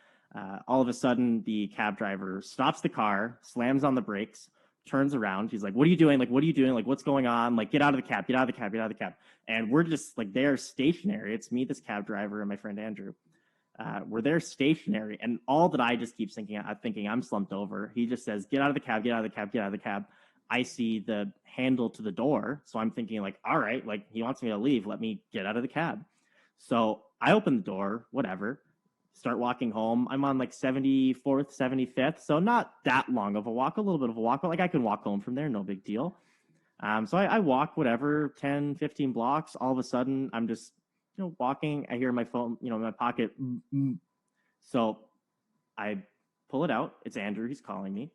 All of a sudden, the cab driver stops the car, slams on the brakes, turns around. He's like, "What are you doing? Like, what are you doing? Like, what's going on? Like, get out of the cab, get out of the cab, get out of the cab." And we're just like, they're stationary. It's me, this cab driver, and my friend Andrew. We're there stationary, and all that I just keep thinking I'm slumped over. He just says, "Get out of the cab, get out of the cab, get out of the cab." I see the handle to the door, so I'm thinking like, all right, like he wants me to leave. Let me get out of the cab. So I open the door, whatever, start walking home. I'm on like 74th, 75th, so not that long of a walk, a little bit of a walk, but like I can walk home from there, no big deal. So I walk whatever, 10, 15 blocks. All of a sudden, I'm just walking. I hear my phone, in my pocket. So I pull it out. It's Andrew. He's calling me.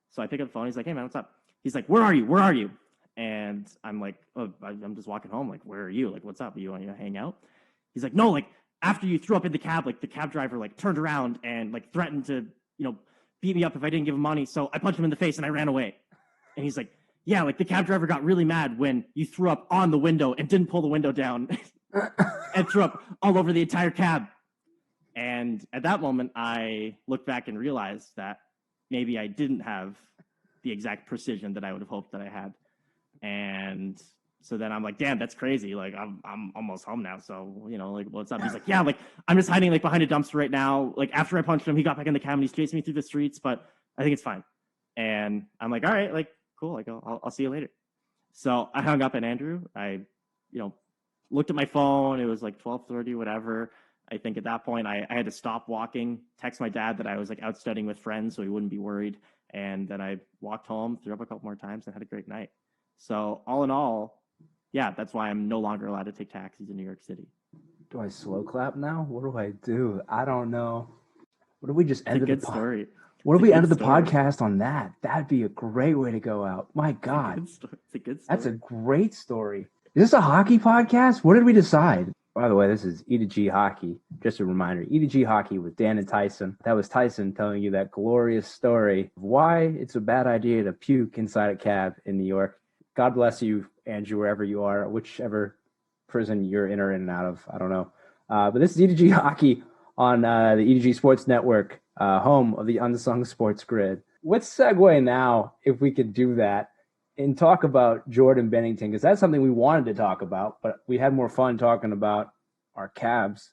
So I pick up the phone. He's like, "Hey, man, what's up?" He's like, "Where are you? Where are you?" And I'm like, "Oh, I'm just walking home. Like, where are you? Like, what's up? You want to hang out?" He's like, "No, like after you threw up in the cab, like the cab driver like turned around and like threatened to, beat me up if I didn't give him money. So I punched him in the face and I ran away." And he's like, "Yeah, like the cab driver got really mad when you threw up on the window and didn't pull the window down and threw up all over the entire cab." And at that moment, I looked back and realized that maybe I didn't have the exact precision that I would have hoped that I had. And so then I'm like, "Damn, that's crazy. Like I'm almost home now. So, like what's up?" He's like, "Yeah, like I'm just hiding like behind a dumpster right now. Like after I punched him, he got back in the cab and he's chasing me through the streets, but I think it's fine." And I'm like, "All right, like cool. Like I'll see you later." So I hung up on Andrew. I, looked at my phone. It was like 12:30, whatever. I think at that point I had to stop walking, text my dad that I was like out studying with friends so he wouldn't be worried. And then I walked home, threw up a couple more times, and had a great night. So all in all, yeah, that's why I'm no longer allowed to take taxis in New York City. Do I slow clap now? What do I do? I don't know. What if we just It's a ended good the story. What if It's a we good ended the story. podcast on that? That'd be a great way to go out. My God, It's a good story. that's a great story. Is this a hockey podcast? What did we decide? By the way, this is E2G Hockey. Just a reminder, E2G Hockey with Dan and Tyson. That was Tyson telling you that glorious story of why it's a bad idea to puke inside a cab in New York. God bless you, Andrew, wherever you are, whichever prison you're in or in and out of. I don't know. But this is E2G Hockey on the E2G Sports Network, home of the Unsung Sports Grid. Let's segue now, if we could do that, and talk about Jordan Binnington, because that's something we wanted to talk about, but we had more fun talking about our Cavs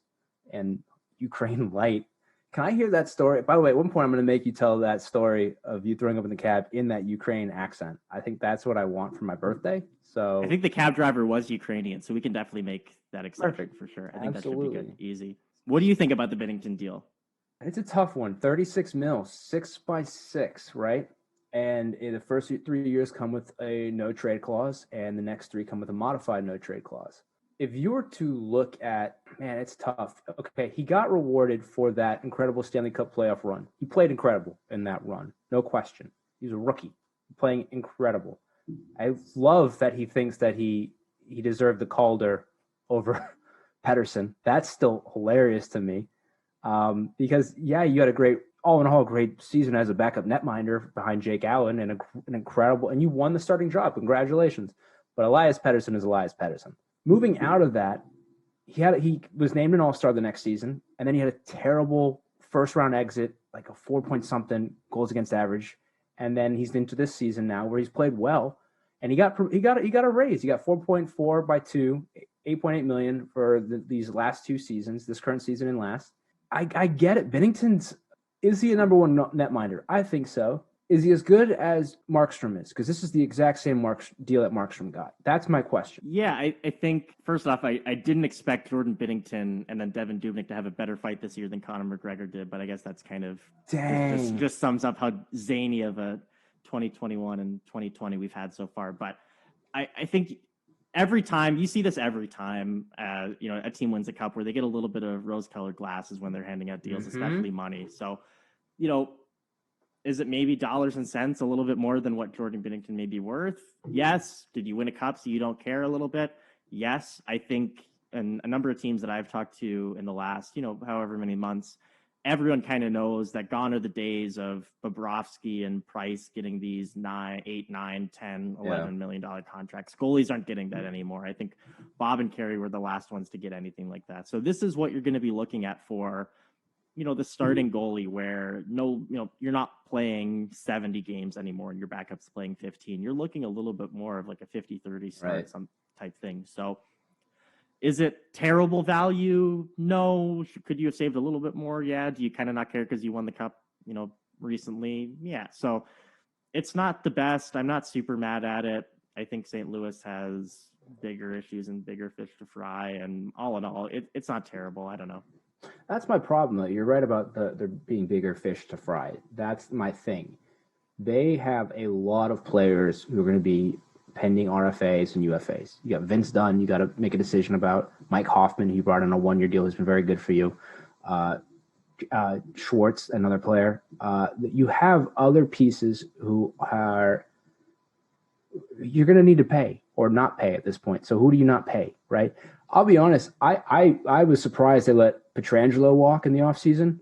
and Ukraine Light. Can I hear that story? By the way, at one point, I'm going to make you tell that story of you throwing up in the cab in that Ukraine accent. I think that's what I want for my birthday. So I think the cab driver was Ukrainian, so we can definitely make that exception Perfect. for sure. I think Absolutely. that should be good, easy. What do you think about the Binnington deal? It's a tough one. 36 mil, 6x6, right? And the first 3 years come with a no trade clause, and the next 3 come with a modified no trade clause. If you were to look at, man, it's tough. Okay, he got rewarded for that incredible Stanley Cup playoff run. He played incredible in that run, no question. He's a rookie, playing incredible. I love that he thinks that he deserved the Calder over Pedersen. That's still hilarious to me. Because, yeah, you had a great, all in all, great season as a backup netminder behind Jake Allen and an incredible, and you won the starting job. Congratulations. But Elias Pettersson is Elias Pettersson. Moving out of that, he was named an All-Star the next season, and then he had a terrible first-round exit, like a 4-point-something goals against average, and then he's into this season now where he's played well, and he got a raise. He got 4.4 by 2, 8.8 million for these last 2 seasons, this current season and last. I get it. Binnington's, is he a number one netminder? I think so. Is he as good as Markstrom is? Because this is the exact same deal that Markstrom got. That's my question. Yeah, I think, first off, I didn't expect Jordan Binnington and then Devin Dubnyk to have a better fight this year than Conor McGregor did, but I guess that's kind of just sums up how zany of a 2021 and 2020 we've had so far. But I think every time you see this, every time a team wins a cup, where they get a little bit of rose-colored glasses when they're handing out deals, especially money. So, is it maybe dollars and cents a little bit more than what Jordan Binnington may be worth? Yes. Did you win a cup so you don't care a little bit? Yes. I think, and a number of teams that I've talked to in the last, however many months, everyone kind of knows that gone are the days of Bobrovsky and Price getting these 8, 9, 10, $11 million contracts. Goalies aren't getting that anymore. I think Bob and Carey were the last ones to get anything like that. So this is what you're going to be looking at for, the starting goalie, where you're not playing 70 games anymore and your backup's playing 15. You're looking a little bit more of like a 50-30 start, right, some type thing. So is it terrible value? No. Could you have saved a little bit more? Yeah. Do you kind of not care because you won the cup, recently? Yeah. So it's not the best. I'm not super mad at it. I think St. Louis has bigger issues and bigger fish to fry. And all in all, it's not terrible. I don't know. That's my problem, though. You're right about there being bigger fish to fry. That's my thing. They have a lot of players who are going to be pending RFAs and UFAs. You got Vince Dunn, you got to make a decision about. Mike Hoffman, who you brought on a 1-year deal, has been very good for you. Schwartz, another player. You have other pieces who you're going to need to pay or not pay at this point. So who do you not pay, right? I'll be honest. I was surprised they let Pietrangelo walk in the offseason.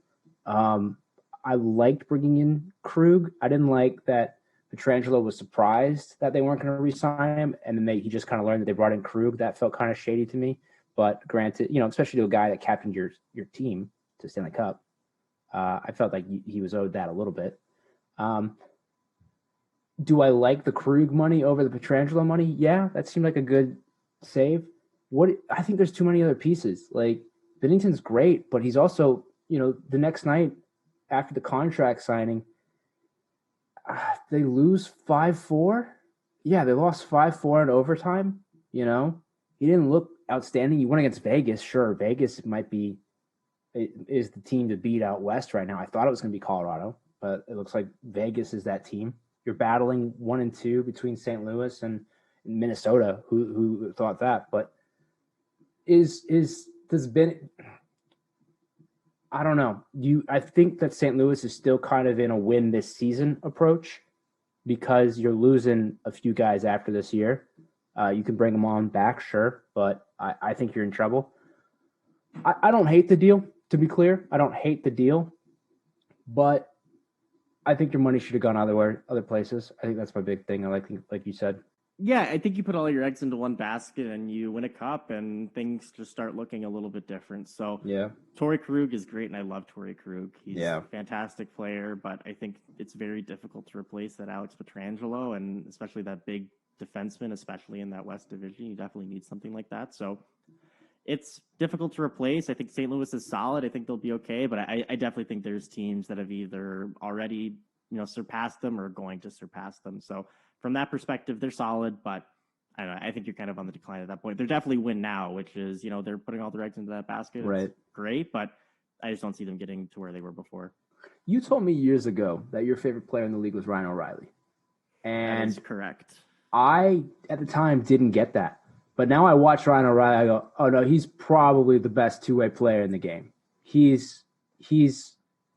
I liked bringing in Krug. I didn't like that Pietrangelo was surprised that they weren't going to re-sign him, and then he just kind of learned that they brought in Krug. That felt kind of shady to me. But granted, especially to a guy that captained your team to Stanley Cup, I felt like he was owed that a little bit. Do I like the Krug money over the Pietrangelo money? Yeah, that seemed like a good save. I think there's too many other pieces. Like, Binnington's great, but he's also, the next night after the contract signing, they lose 5-4. Yeah, they lost 5-4 in overtime. He didn't look outstanding. You went against Vegas. Sure, Vegas is the team to beat out West right now. I thought it was going to be Colorado, but it looks like Vegas is that team. You're battling 1 and 2 between St. Louis and Minnesota. Who thought that? But does Ben? I don't know. I think that St. Louis is still kind of in a win this season approach because you're losing a few guys after this year. You can bring them on back, sure, but I think you're in trouble. I don't hate the deal, to be clear. I don't hate the deal, but I think your money should have gone other places. I think that's my big thing. I like you said. Yeah, I think you put all your eggs into one basket and you win a cup and things just start looking a little bit different. So yeah, Torrey Krug is great and I love Torrey Krug. He's a fantastic player, but I think it's very difficult to replace that Alex Pietrangelo and especially that big defenseman, especially in that West Division. You definitely need something like that. So it's difficult to replace. I think St. Louis is solid. I think they'll be okay, but I definitely think there's teams that have either already surpassed them or going to surpass them. So from that perspective, they're solid, but I don't know. I think you're kind of on the decline at that point. They're definitely win now, which is, they're putting all their eggs into that basket. Right. It's great, but I just don't see them getting to where they were before. You told me years ago that your favorite player in the league was Ryan O'Reilly. And that is correct. I, at the time, didn't get that. But now I watch Ryan O'Reilly, I go, oh, no, he's probably the best two-way player in the game. He's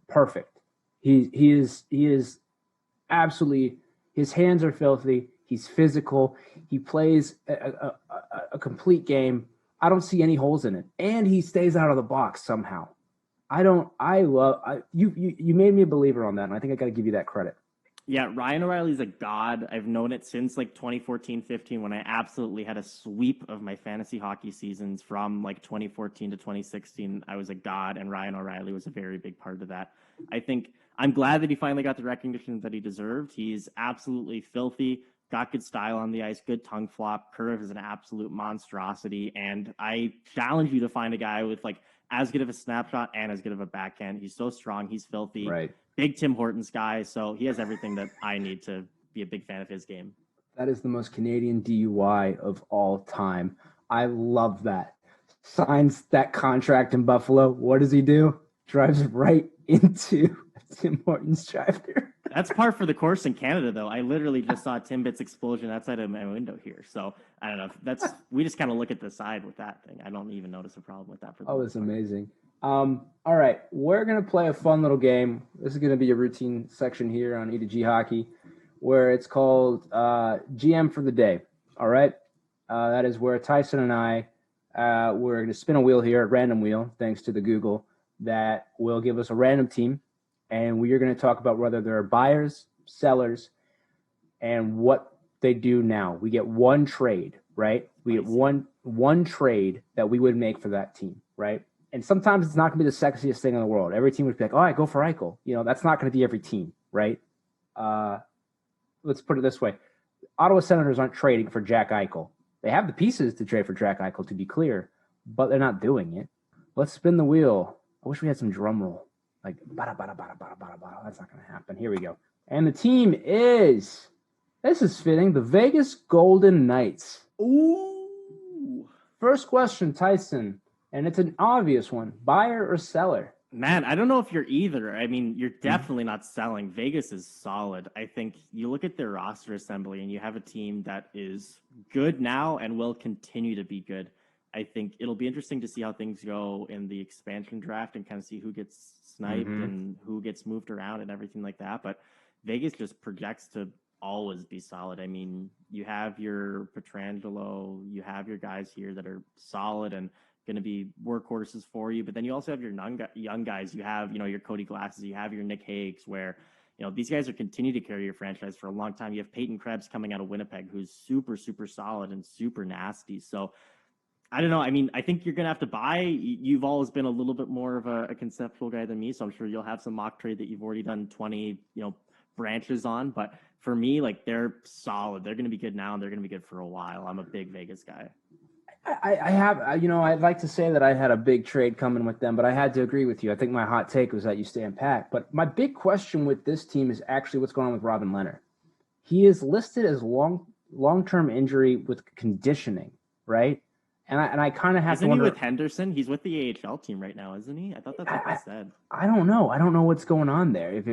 perfect. He is absolutely – his hands are filthy. He's physical. He plays a complete game. I don't see any holes in it. And he stays out of the box somehow. You made me a believer on that, and I think I got to give you that credit. Yeah, Ryan O'Reilly's a god. I've known it since 2014-15 when I absolutely had a sweep of my fantasy hockey seasons from 2014 to 2016. I was a god, and Ryan O'Reilly was a very big part of that. I think I'm glad that he finally got the recognition that he deserved. He's absolutely filthy, got good style on the ice, good tongue flop, curve is an absolute monstrosity, and I challenge you to find a guy with as good of a snapshot and as good of a backhand. He's so strong, he's filthy. Right. Big Tim Hortons guy, so he has everything that I need to be a big fan of his game. That is the most Canadian DUI of all time. I love that. Signs that contract in Buffalo. What does he do? Drives right into Tim Hortons drive-thru. That's par for the course in Canada, though. I literally just saw Timbit's explosion outside of my window here. So I don't know. We just kind of look at the side with that thing. I don't even notice a problem with that. It's amazing. All right, we're going to play a fun little game. This is going to be a routine section here on E2G Hockey where it's called GM for the Day. All right? That is where Tyson and I, we're going to spin a wheel here, a random wheel, thanks to the Google, that will give us a random team, and we are going to talk about whether there are buyers, sellers, and what they do now. We get one trade, right? We get one trade that we would make for that team, right? And sometimes it's not going to be the sexiest thing in the world. Every team would be like, all right, go for Eichel. That's not going to be every team, right? Let's put it this way. Ottawa Senators aren't trading for Jack Eichel. They have the pieces to trade for Jack Eichel, to be clear, but they're not doing it. Let's spin the wheel. I wish we had some drum roll. Like, bada, bada, bada, bada, bada, bada. That's not going to happen. Here we go. And the team is, this is fitting, the Vegas Golden Knights. Ooh. First question, Tyson. And it's an obvious one. Buyer or seller? Man, I don't know if you're either. I mean, you're definitely not selling. Vegas is solid. I think you look at their roster assembly and you have a team that is good now and will continue to be good. I think it'll be interesting to see how things go in the expansion draft and kind of see who gets sniped and who gets moved around and everything like that. But Vegas just projects to always be solid. I mean, you have your Pietrangelo, you have your guys here that are solid and going to be workhorses for you. But then you also have your young guys. You have, your Cody Glasses, you have your Nick Hagues, where, these guys are continue to carry your franchise for a long time. You have Peyton Krebs coming out of Winnipeg, who's super, super solid and super nasty. So I don't know. I mean, I think you're going to have to buy. You've always been a little bit more of a conceptual guy than me. So I'm sure you'll have some mock trade that you've already done 20, branches on. But for me, they're solid. They're going to be good now and they're going to be good for a while. I'm a big Vegas guy. I'd like to say that I had a big trade coming with them, but I had to agree with you. I think my hot take was that you stand pat. But my big question with this team is actually what's going on with Robin Leonard. He is listed as long-term injury with conditioning, right? And I kind of have to wonder. Isn't he with Henderson? He's with the AHL team right now, isn't he? I thought that's what I said. I don't know. I don't know what's going on there.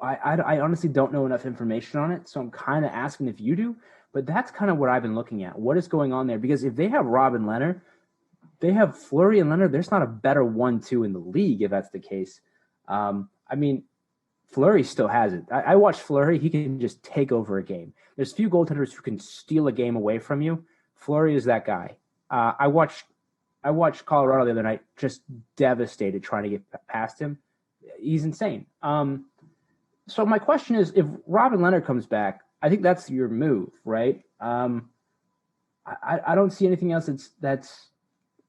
I honestly don't know enough information on it, so I'm kind of asking if you do. But that's kind of what I've been looking at. What is going on there? Because if they have Robin Leonard, they have Fleury and Leonard. There's not a better 1-2 in the league if that's the case. I mean, Fleury still has it. I watched Fleury. He can just take over a game. There's few goaltenders who can steal a game away from you. Fleury is that guy. I watched Colorado the other night, just devastated trying to get past him. He's insane. So my question is, if Robin Leonard comes back, I think that's your move, right? I don't see anything else that's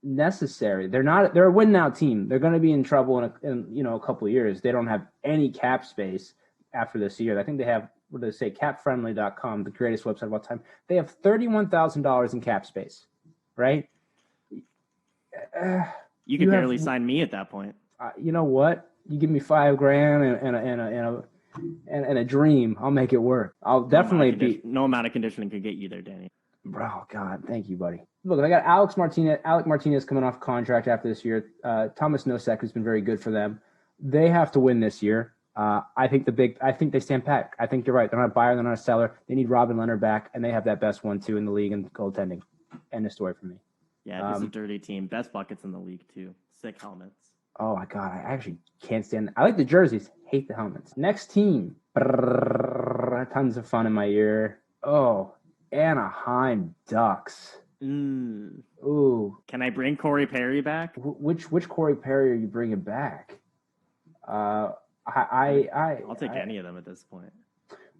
necessary. They're a win now team. They're going to be in trouble in a couple of years. They don't have any cap space after this year. I think they have, what do they say, capfriendly.com, the greatest website of all time. They have $31,000 in cap space, right? You could barely sign me at that point. You know what? You give me $5,000 and a dream, I'll make it work. I'll definitely no amount of conditioning could get you there, Danny. Bro, God, thank you, buddy. Look, I got Alec Martinez coming off contract after this year. Thomas Nosek, who's been very good for them. They have to win this year. I think they stand pat. I think you're right. They're not a buyer, they're not a seller. They need Robin Leonard back, and they have that best 1-2 in the league in goaltending. End of story for me. Yeah, it's a dirty team. Best buckets in the league too. Sick helmets. Oh my God, I actually can't stand them. I like the jerseys, hate the helmets. Next team. Tons of fun in my ear. Oh, Anaheim Ducks. Ooh. Can I bring Corey Perry back? Which Corey Perry are you bringing back? I'll take any of them at this point.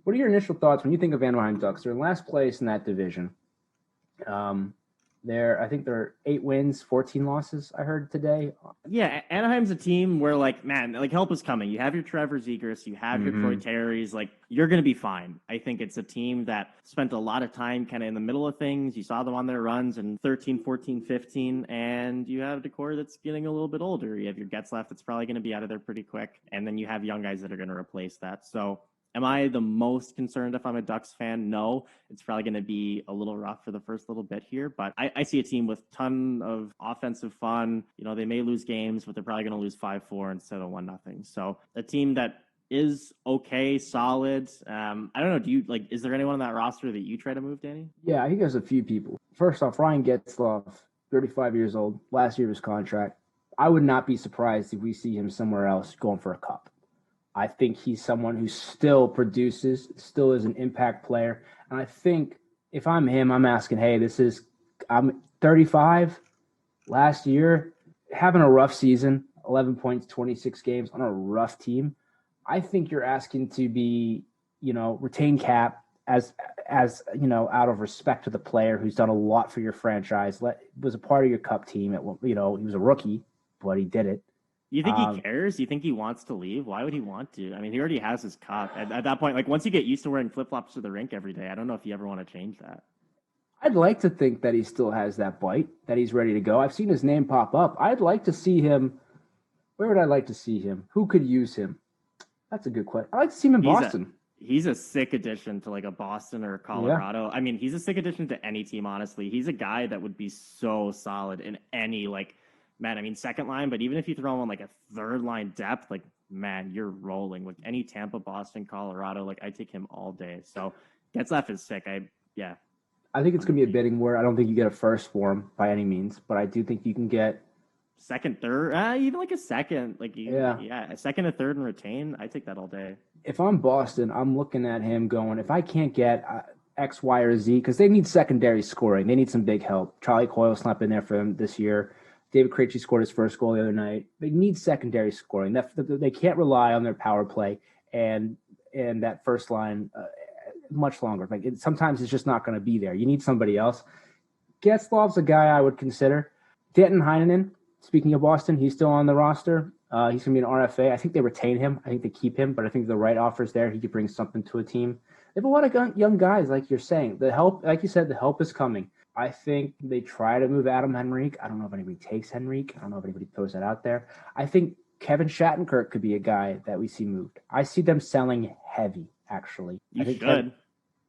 What are your initial thoughts when you think of Anaheim Ducks? They're in last place in that division. I think they're 8 wins, 14 losses, I heard today. Yeah, Anaheim's a team where, help is coming. You have your Trevor Zegras, you have your Troy Terrys. You're going to be fine. I think it's a team that spent a lot of time kind of in the middle of things. You saw them on their runs in 13, 14, 15, and you have a decor that's getting a little bit older. You have your Getzlaff that's probably going to be out of there pretty quick, and then you have young guys that are going to replace that. So am I the most concerned if I'm a Ducks fan? No. It's probably going to be a little rough for the first little bit here, but I see a team with a ton of offensive fun. They may lose games, but they're probably going to lose 5-4 instead of 1-0. So a team that is okay, solid. I don't know. Is there anyone on that roster that you try to move, Danny? Yeah, I think there's a few people. First off, Ryan Getzlaff, 35 years old, last year of his contract. I would not be surprised if we see him somewhere else going for a cup. I think he's someone who still produces, still is an impact player. And I think if I'm him, I'm asking, hey, I'm 35, last year, having a rough season, 11 points, 26 games on a rough team. I think you're asking to be, retain cap as out of respect to the player who's done a lot for your franchise, was a part of your cup team. He was a rookie, but he did it. You think he cares? You think he wants to leave? Why would he want to? I mean, he already has his cup. At that point, once you get used to wearing flip-flops to the rink every day, I don't know if you ever want to change that. I'd like to think that he still has that bite, that he's ready to go. I've seen his name pop up. I'd like to see him. Where would I like to see him? Who could use him? That's a good question. I'd like to see him in Boston. He's a sick addition to a Boston or a Colorado. Yeah. I mean, he's a sick addition to any team, honestly. He's a guy that would be so solid in any, second line, but even if you throw him on a third line depth, you're rolling with any Tampa, Boston, Colorado. I take him all day. So Getzlaff is sick. I think it's going to be a bidding war. I don't think you get a first for him by any means, but I do think you can get second, third, even a second, a second, a third and retain. I take that all day. If I'm Boston, I'm looking at him going, if I can't get X, Y, or Z, because they need secondary scoring. They need some big help. Charlie Coyle's not been there for them this year. David Krejci scored his first goal the other night. They need secondary scoring. They can't rely on their power play and that first line much longer. Sometimes it's just not going to be there. You need somebody else. Getzlaff's a guy I would consider. Denton Heinonen, speaking of Boston, he's still on the roster. He's going to be an RFA. I think they retain him. I think they keep him, but I think the right offer's there. He could bring something to a team. They have a lot of young guys, like you're saying. The help, like you said, the help is coming. I think they try to move Adam Henrique. I don't know if anybody takes Henrique. I don't know if anybody throws that out there. I think Kevin Shattenkirk could be a guy that we see moved. I see them selling heavy, actually. You should.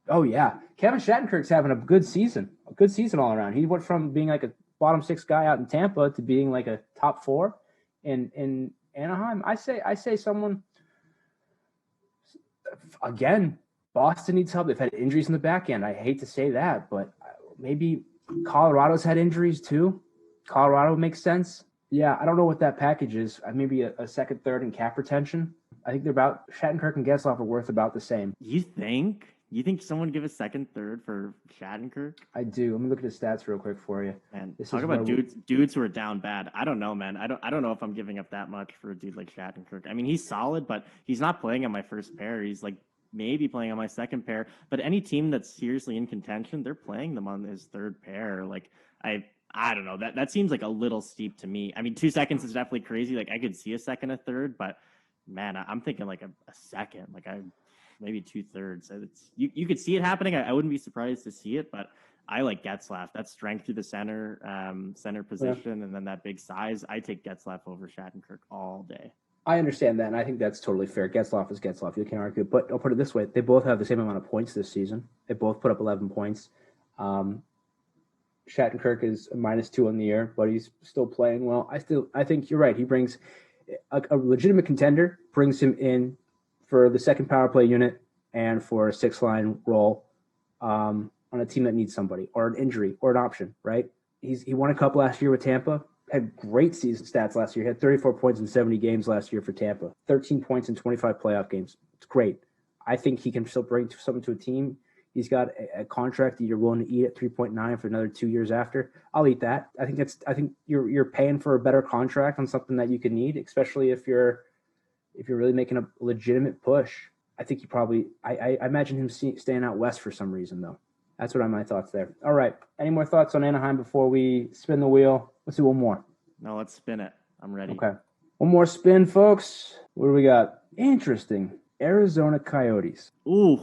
Oh, yeah. Kevin Shattenkirk's having a good season all around. He went from being a bottom 6 guy out in Tampa to being a top 4 in Anaheim. I say someone, again, Boston needs help. They've had injuries in the back end. I hate to say that, but maybe Colorado's had injuries too. Colorado makes sense. Yeah, I don't know what that package is. Maybe a second, third, and cap retention. I think they're about Shattenkirk and Getzlaff are worth about the same. You think? You think someone would give a second, third for Shattenkirk? I do. Let me look at his stats real quick for you. Man, talk about dudes who are down bad. I don't know, man. I don't know if I'm giving up that much for a dude like Shattenkirk. I mean, he's solid, but he's not playing on my first pair. He's like maybe playing on my second pair. But any team that's seriously in contention, they're playing them on his third pair. Like I don't know. That seems like a little steep to me. I mean, 2 seconds is definitely crazy. Like I could see a second, a third, but man, I'm thinking like a second. Like maybe 2/3. It's you could see it happening. I wouldn't be surprised to see it, but I like Getzlaff. That strength through the center position, and then that big size. I take Getzlaff over Shattenkirk all day. I understand that, and I think that's totally fair. Getzlaff is Getzlaff. You can't argue. But I'll put it this way: they both have the same amount of points this season. They both put up 11 points. Shattenkirk is a -2 on the year, but he's still playing well. I think you're right. He brings a legitimate contender, brings him in for the second power play unit and for a 6-line role on a team that needs somebody or an injury or an option, right? He won a cup last year with Tampa, had great season stats last year. He had 34 points in 70 games last year for Tampa, 13 points in 25 playoff games. It's great. I think he can still bring something to a team. He's got a contract that you're willing to eat at 3.9 for another 2 years after. I'll eat that. I think you're paying for a better contract on something that you can need, especially if you're really making a legitimate push. I think I imagine him staying out west for some reason, though. That's what are my thoughts there. All right. Any more thoughts on Anaheim before we spin the wheel? Let's do one more. No, let's spin it. I'm ready. Okay. One more spin, folks. What do we got? Interesting. Arizona Coyotes. Ooh,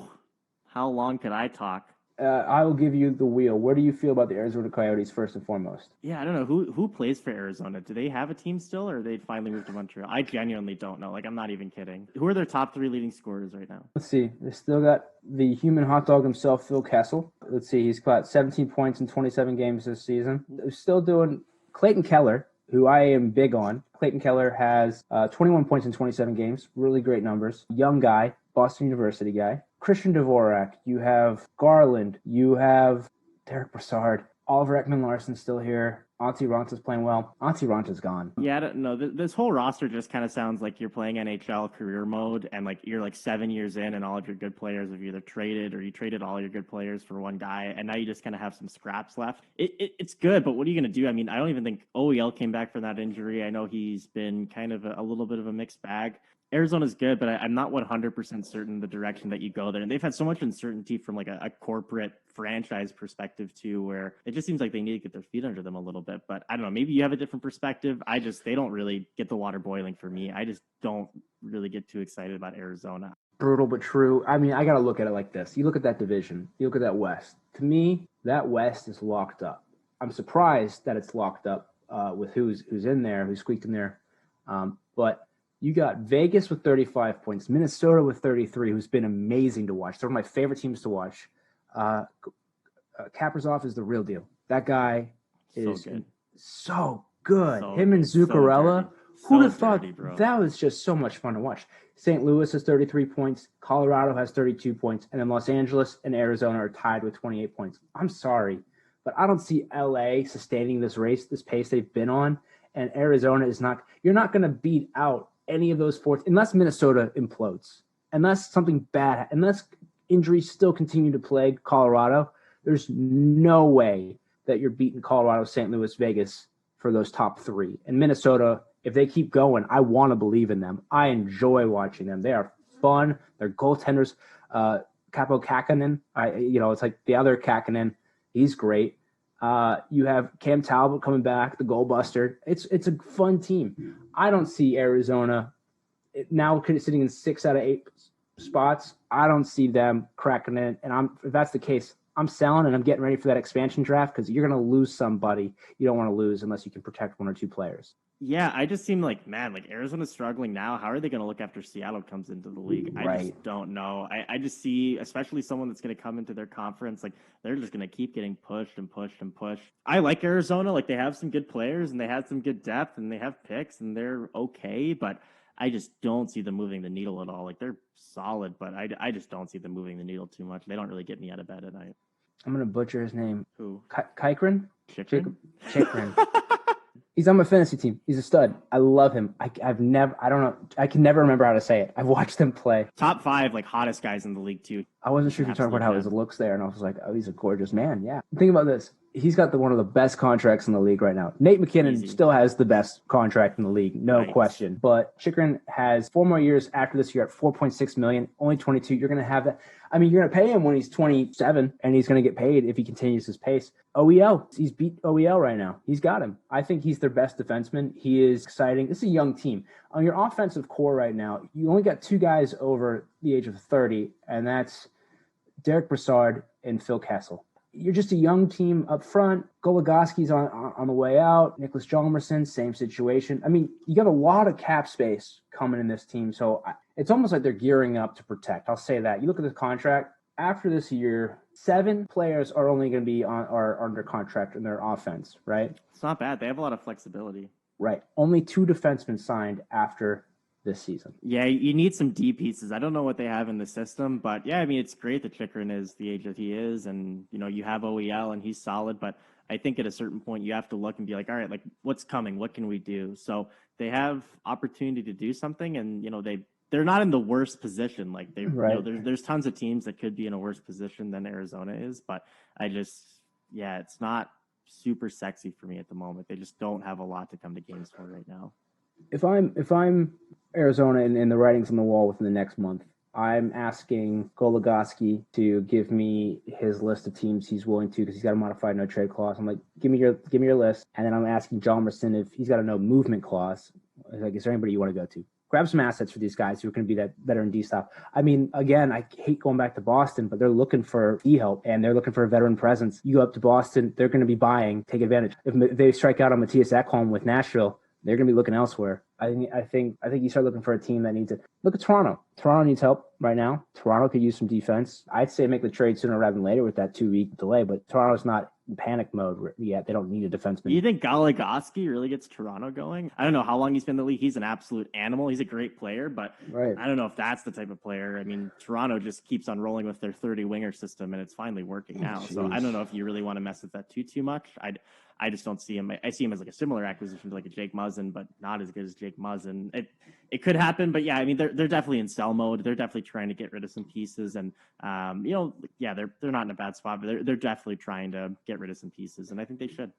how long could I talk? I will give you the wheel. Where do you feel about the Arizona Coyotes first and foremost? Yeah, I don't know. Who plays for Arizona? Do they have a team still, or they finally moved to Montreal? I genuinely don't know. Like, I'm not even kidding. Who are their top 3 leading scorers right now? Let's see. They still got the human hot dog himself, Phil Kessel. Let's see. He's got 17 points in 27 games this season. They're still doing Clayton Keller, who I am big on. Clayton Keller has 21 points in 27 games. Really great numbers. Young guy, Boston University guy. Christian Dvorak, you have Garland, you have Derek Brassard, Oliver Ekman-Larsson still here. Antti Ranta's playing well. Antti Ranta's gone. Yeah, I don't know. This whole roster just kind of sounds like you're playing NHL career mode, and like you're like 7 years in, and all of your good players have either traded or you traded all your good players for one guy, and now you just kind of have some scraps left. It's good, but what are you going to do? I mean, I don't even think OEL came back from that injury. I know he's been kind of a little bit of a mixed bag. Arizona's good, but I'm not 100% certain the direction that you go there. And they've had so much uncertainty from like a corporate franchise perspective too, where it just seems like they need to get their feet under them a little bit. But I don't know, maybe you have a different perspective. They don't really get the water boiling for me. I just don't really get too excited about Arizona. Brutal but true. I mean, I got to look at it like this. You look at that division. You look at that West. To me, that West is locked up. I'm surprised that it's locked up with who's in there, who's squeaked in there. But you got Vegas with 35 points, Minnesota with 33, who's been amazing to watch. They're one of my favorite teams to watch. Kaprizov is the real deal. That guy is so good. Him and Zuccarello. Who'd have thought that was just so much fun to watch? St. Louis has 33 points. Colorado has 32 points. And then Los Angeles and Arizona are tied with 28 points. I'm sorry, but I don't see LA sustaining this pace they've been on. And Arizona is not – you're not going to beat out any of those four unless Minnesota implodes, unless something bad, unless injuries still continue to plague Colorado. There's no way that you're beating Colorado, St. Louis, Vegas for those top 3. And Minnesota, if they keep going, I want to believe in them. I enjoy watching them. They are fun. They're goaltenders. Capo Kakkonen, it's like the other Kakkonen. He's great. You have Cam Talbot coming back, the goal buster. It's a fun team. I don't see Arizona now sitting in 6 out of 8 spots. I don't see them cracking it. And if that's the case, I'm selling and I'm getting ready for that expansion draft because you're going to lose somebody you don't want to lose unless you can protect 1 or 2 players. Yeah, I just seem like, man, like Arizona's struggling now. How are they going to look after Seattle comes into the league? I just don't know. I just see, especially someone that's going to come into their conference, like they're just going to keep getting pushed and pushed and pushed. I like Arizona. Like they have some good players and they have some good depth and they have picks and they're okay. But I just don't see them moving the needle at all. Like they're solid, but I just don't see them moving the needle too much. They don't really get me out of bed at night. I'm gonna butcher his name. Who? Chikrin? Chikrin? Chikrin. He's on my fantasy team. He's a stud. I love him. I don't know. I can never remember how to say it. I've watched him play. Top 5 like hottest guys in the league too. I wasn't sure if you talked about how his looks there, and I was like, oh, he's a gorgeous man. Yeah. Think about this. He's got one of the best contracts in the league right now. Nate McKinnon still has the best contract in the league, no question. But Chikrin has 4 more years after this year at $4.6 million, only 22. You're going to have that. I mean, you're going to pay him when he's 27, and he's going to get paid if he continues his pace. OEL, he's beat OEL right now. He's got him. I think he's their best defenseman. He is exciting. This is a young team. On your offensive core right now, you only got 2 guys over the age of 30, and that's Derek Brassard and Phil Kessel. You're just a young team up front. Goligoski's on the way out. Nicholas Hjalmarsson, same situation. I mean, you got a lot of cap space coming in this team, so it's almost like they're gearing up to protect. I'll say that. You look at the contract. After this year, 7 players are only going to be are under contract in their offense, right? It's not bad. They have a lot of flexibility. Right. Only 2 defensemen signed after this season. Yeah, you need some D pieces. I don't know what they have in the system, but yeah, I mean, it's great that Chikrin is the age that he is, and you have OEL and he's solid, but I think at a certain point you have to look and be like, all right, like what's coming? What can we do? So they have opportunity to do something, and they're not in the worst position. Like there's tons of teams that could be in a worse position than Arizona is, but it's not super sexy for me at the moment. They just don't have a lot to come to games for right now. If I'm Arizona and the writing's on the wall within the next month, I'm asking Goligoski to give me his list of teams he's willing to, because he's got a modified no trade clause. I'm like, give me your list, and then I'm asking Hjalmarsson if he's got a no movement clause. Like, is there anybody you want to go to? Grab some assets for these guys who are going to be that veteran D stop. I mean, again, I hate going back to Boston, but they're looking for D help and they're looking for a veteran presence. You go up to Boston, they're going to be buying, take advantage. If they strike out on Matthias Ekholm with Nashville, they're going to be looking elsewhere. I think you start looking for a team that needs it. Look at Toronto. Toronto needs help right now. Toronto could use some defense. I'd say make the trade sooner rather than later with that 2-week delay, but Toronto's not in panic mode yet. They don't need a defenseman. Do you think Goligoski really gets Toronto going? I don't know how long he's been in the league. He's an absolute animal. He's a great player, but I don't know if that's the type of player. I mean, Toronto just keeps on rolling with their 30 winger system, and it's finally working now. So I don't know if you really want to mess with that too much. I just don't see him. I see him as like a similar acquisition to like a Jake Muzzin, but not as good as Jake Muzzin. It could happen, but yeah, I mean, they're definitely in sell mode. They're definitely trying to get rid of some pieces, and they're not in a bad spot, but they're definitely trying to get rid of some pieces, and I think they should.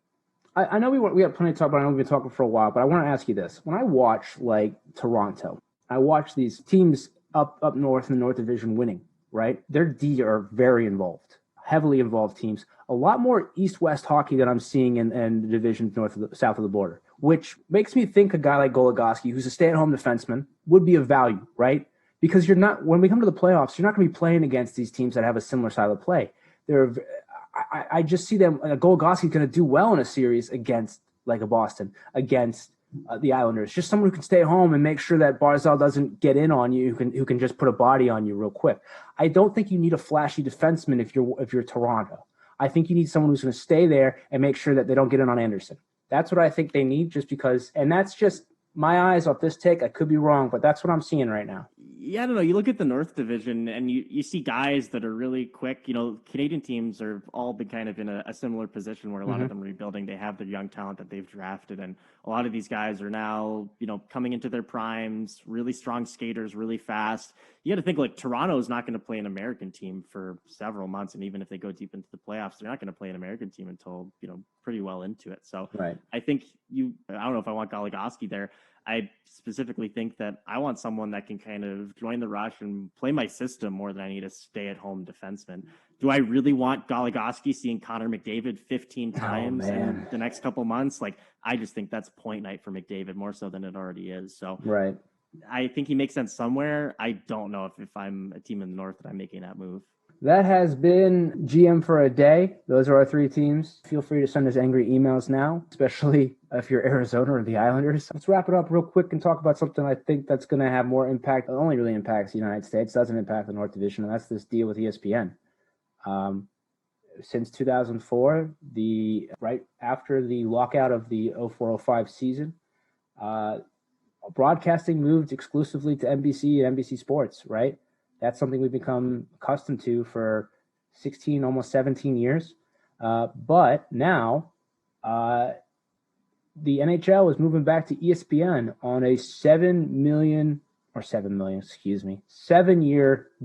I know we have plenty to talk about. I know we've been talking for a while, but I want to ask you this: when I watch like Toronto, I watch these teams up north in the North Division winning, right? Their D are very involved. Heavily involved teams, a lot more East-West hockey that I'm seeing in the divisions south of the border, which makes me think a guy like Goligoski, who's a stay-at-home defenseman, would be of value, right? Because when we come to the playoffs, you're not going to be playing against these teams that have a similar style of play. I just see them. Goligoski is going to do well in a series against like a Boston, against the Islanders. Just someone who can stay home and make sure that Barzal doesn't get in on you, who can just put a body on you real quick. I don't think you need a flashy defenseman if you're Toronto. I think you need someone who's going to stay there and make sure that they don't get in on Anderson. That's what I think they need, just because, and that's just my eyes off this take. I could be wrong, but that's what I'm seeing right now. Yeah, I don't know. You look at the North Division and you see guys that are really quick. Canadian teams are all been kind of in a similar position where a lot of them are rebuilding. They have their young talent that they've drafted, and a lot of these guys are now, coming into their primes, really strong skaters, really fast. You got to think like Toronto's not going to play an American team for several months, and even if they go deep into the playoffs, they're not going to play an American team until pretty well into it. So I think I don't know if I want Goligoski there. I specifically think that I want someone that can kind of join the rush and play my system more than I need a stay-at-home defenseman. Do I really want Goligoski seeing Connor McDavid 15 times in the next couple months? Like, I just think that's point night for McDavid more so than it already is. So I think he makes sense somewhere. I don't know if I'm a team in the North that I'm making that move. That has been GM for a day. Those are our 3 teams. Feel free to send us angry emails now, especially if you're Arizona or the Islanders. Let's wrap it up real quick and talk about something I think that's going to have more impact. It only really impacts the United States, doesn't impact the North Division, and that's this deal with ESPN. Since 2004, right after the lockout of the 04-05 season, broadcasting moved exclusively to NBC and NBC Sports, right? That's something we've become accustomed to for 16, almost 17 years. But now the NHL is moving back to ESPN on a 7-year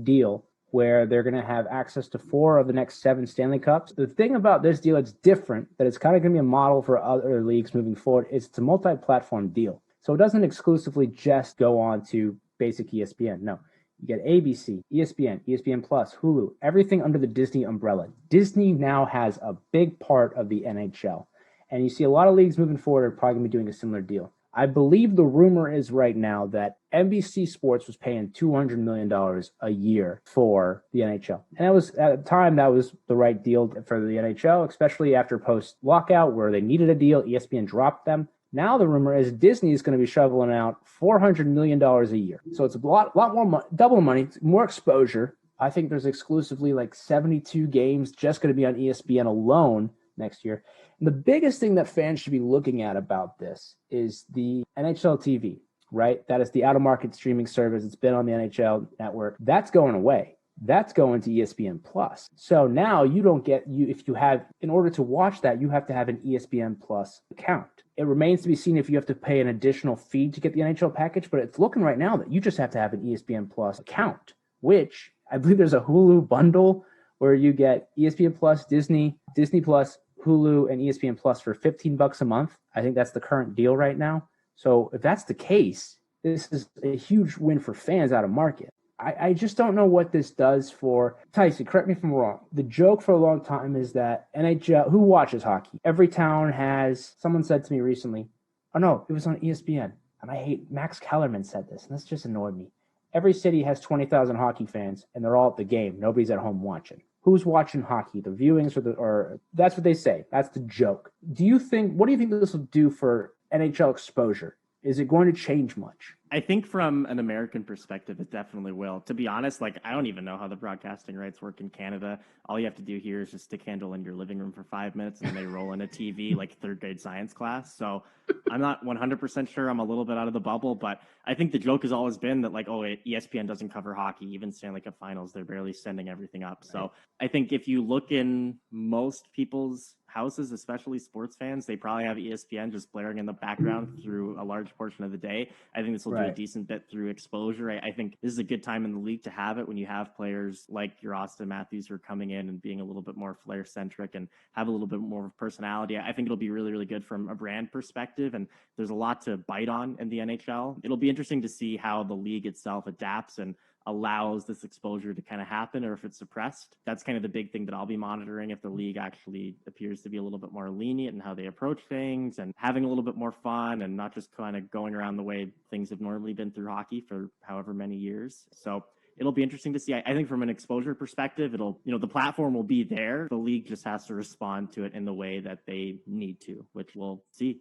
deal where they're going to have access to 4 of the next 7 Stanley Cups. The thing about this deal that's different, that it's kind of going to be a model for other leagues moving forward, is it's a multi-platform deal. So it doesn't exclusively just go on to basic ESPN. No, you get ABC, ESPN, ESPN Plus, Hulu, everything under the Disney umbrella. Disney now has a big part of the NHL. And you see a lot of leagues moving forward are probably going to be doing a similar deal. I believe the rumor is right now that NBC Sports was paying $200 million a year for the NHL. And that was, at the time, that was the right deal for the NHL, especially after post-lockout where they needed a deal. ESPN dropped them. Now the rumor is Disney is going to be shoveling out $400 million a year. So it's a lot more, double money, more exposure. I think there's exclusively like 72 games just going to be on ESPN alone next year. And the biggest thing that fans should be looking at about this is the NHL TV, right? That is the out-of-market streaming service. It's been on the NHL network. That's going away. That's going to ESPN Plus. So now you don't get, if you have, in order to watch that, you have to have an ESPN Plus account. It remains to be seen if you have to pay an additional fee to get the NHL package, but it's looking right now that you just have to have an ESPN Plus account, which I believe there's a Hulu bundle where you get ESPN Plus, Disney Plus, Hulu, and ESPN Plus for $15 a month. I think that's the current deal right now. So if that's the case, this is a huge win for fans out of market. I just don't know what this does for Tyson. Correct me if I'm wrong. The joke for a long time is that NHL, who watches hockey? Every town has, someone said to me recently, oh no, it was on ESPN. And I hate, Max Kellerman said this, and this just annoyed me. Every city has 20,000 hockey fans, and they're all at the game. Nobody's at home watching. Who's watching hockey? The viewings or that's what they say. That's the joke. What do you think this will do for NHL exposure? Is it going to change much? I think from an American perspective, it definitely will. To be honest, like I don't even know how the broadcasting rights work in Canada. All you have to do here is just stick a candle in your living room for 5 minutes and then they roll in a TV like third grade science class. So I'm not 100% sure. I'm a little bit out of the bubble, but I think the joke has always been that like, oh, ESPN doesn't cover hockey. Even Stanley Cup finals, they're barely sending everything up. Right. So I think if you look in most people's houses, especially sports fans, they probably have ESPN just blaring in the background through a large portion of the day. I think this will do a decent bit through exposure. I think this is a good time in the league to have it when you have players like your Austin Matthews who are coming in and being a little bit more flair centric and have a little bit more of personality. I think it'll be really, really good from a brand perspective. And there's a lot to bite on in the NHL. It'll be interesting to see how the league itself adapts and allows this exposure to kind of happen, or if it's suppressed. That's kind of the big thing that I'll be monitoring, if the league actually appears to be a little bit more lenient in how they approach things and having a little bit more fun and not just kind of going around the way things have normally been through hockey for however many years. So it'll be interesting to see. I think from an exposure perspective, the platform will be there. The league just has to respond to it in the way that they need to, which we'll see.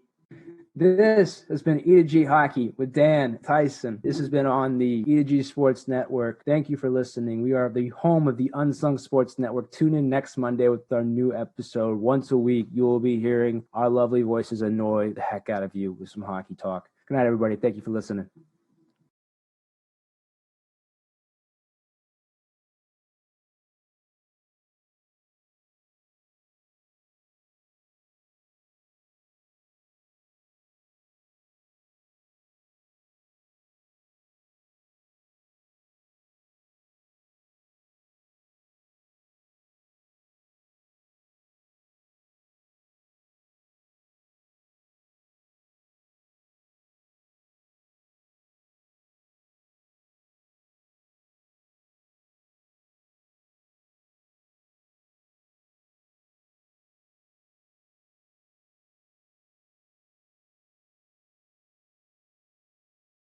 This has been E2G Hockey with Dan Tyson. This has been on the E2G Sports Network. Thank you for listening. We are the home of the Unsung Sports Network. Tune in next Monday with our new episode. Once a week, you will be hearing our lovely voices annoy the heck out of you with some hockey talk. Good night, everybody. Thank you for listening.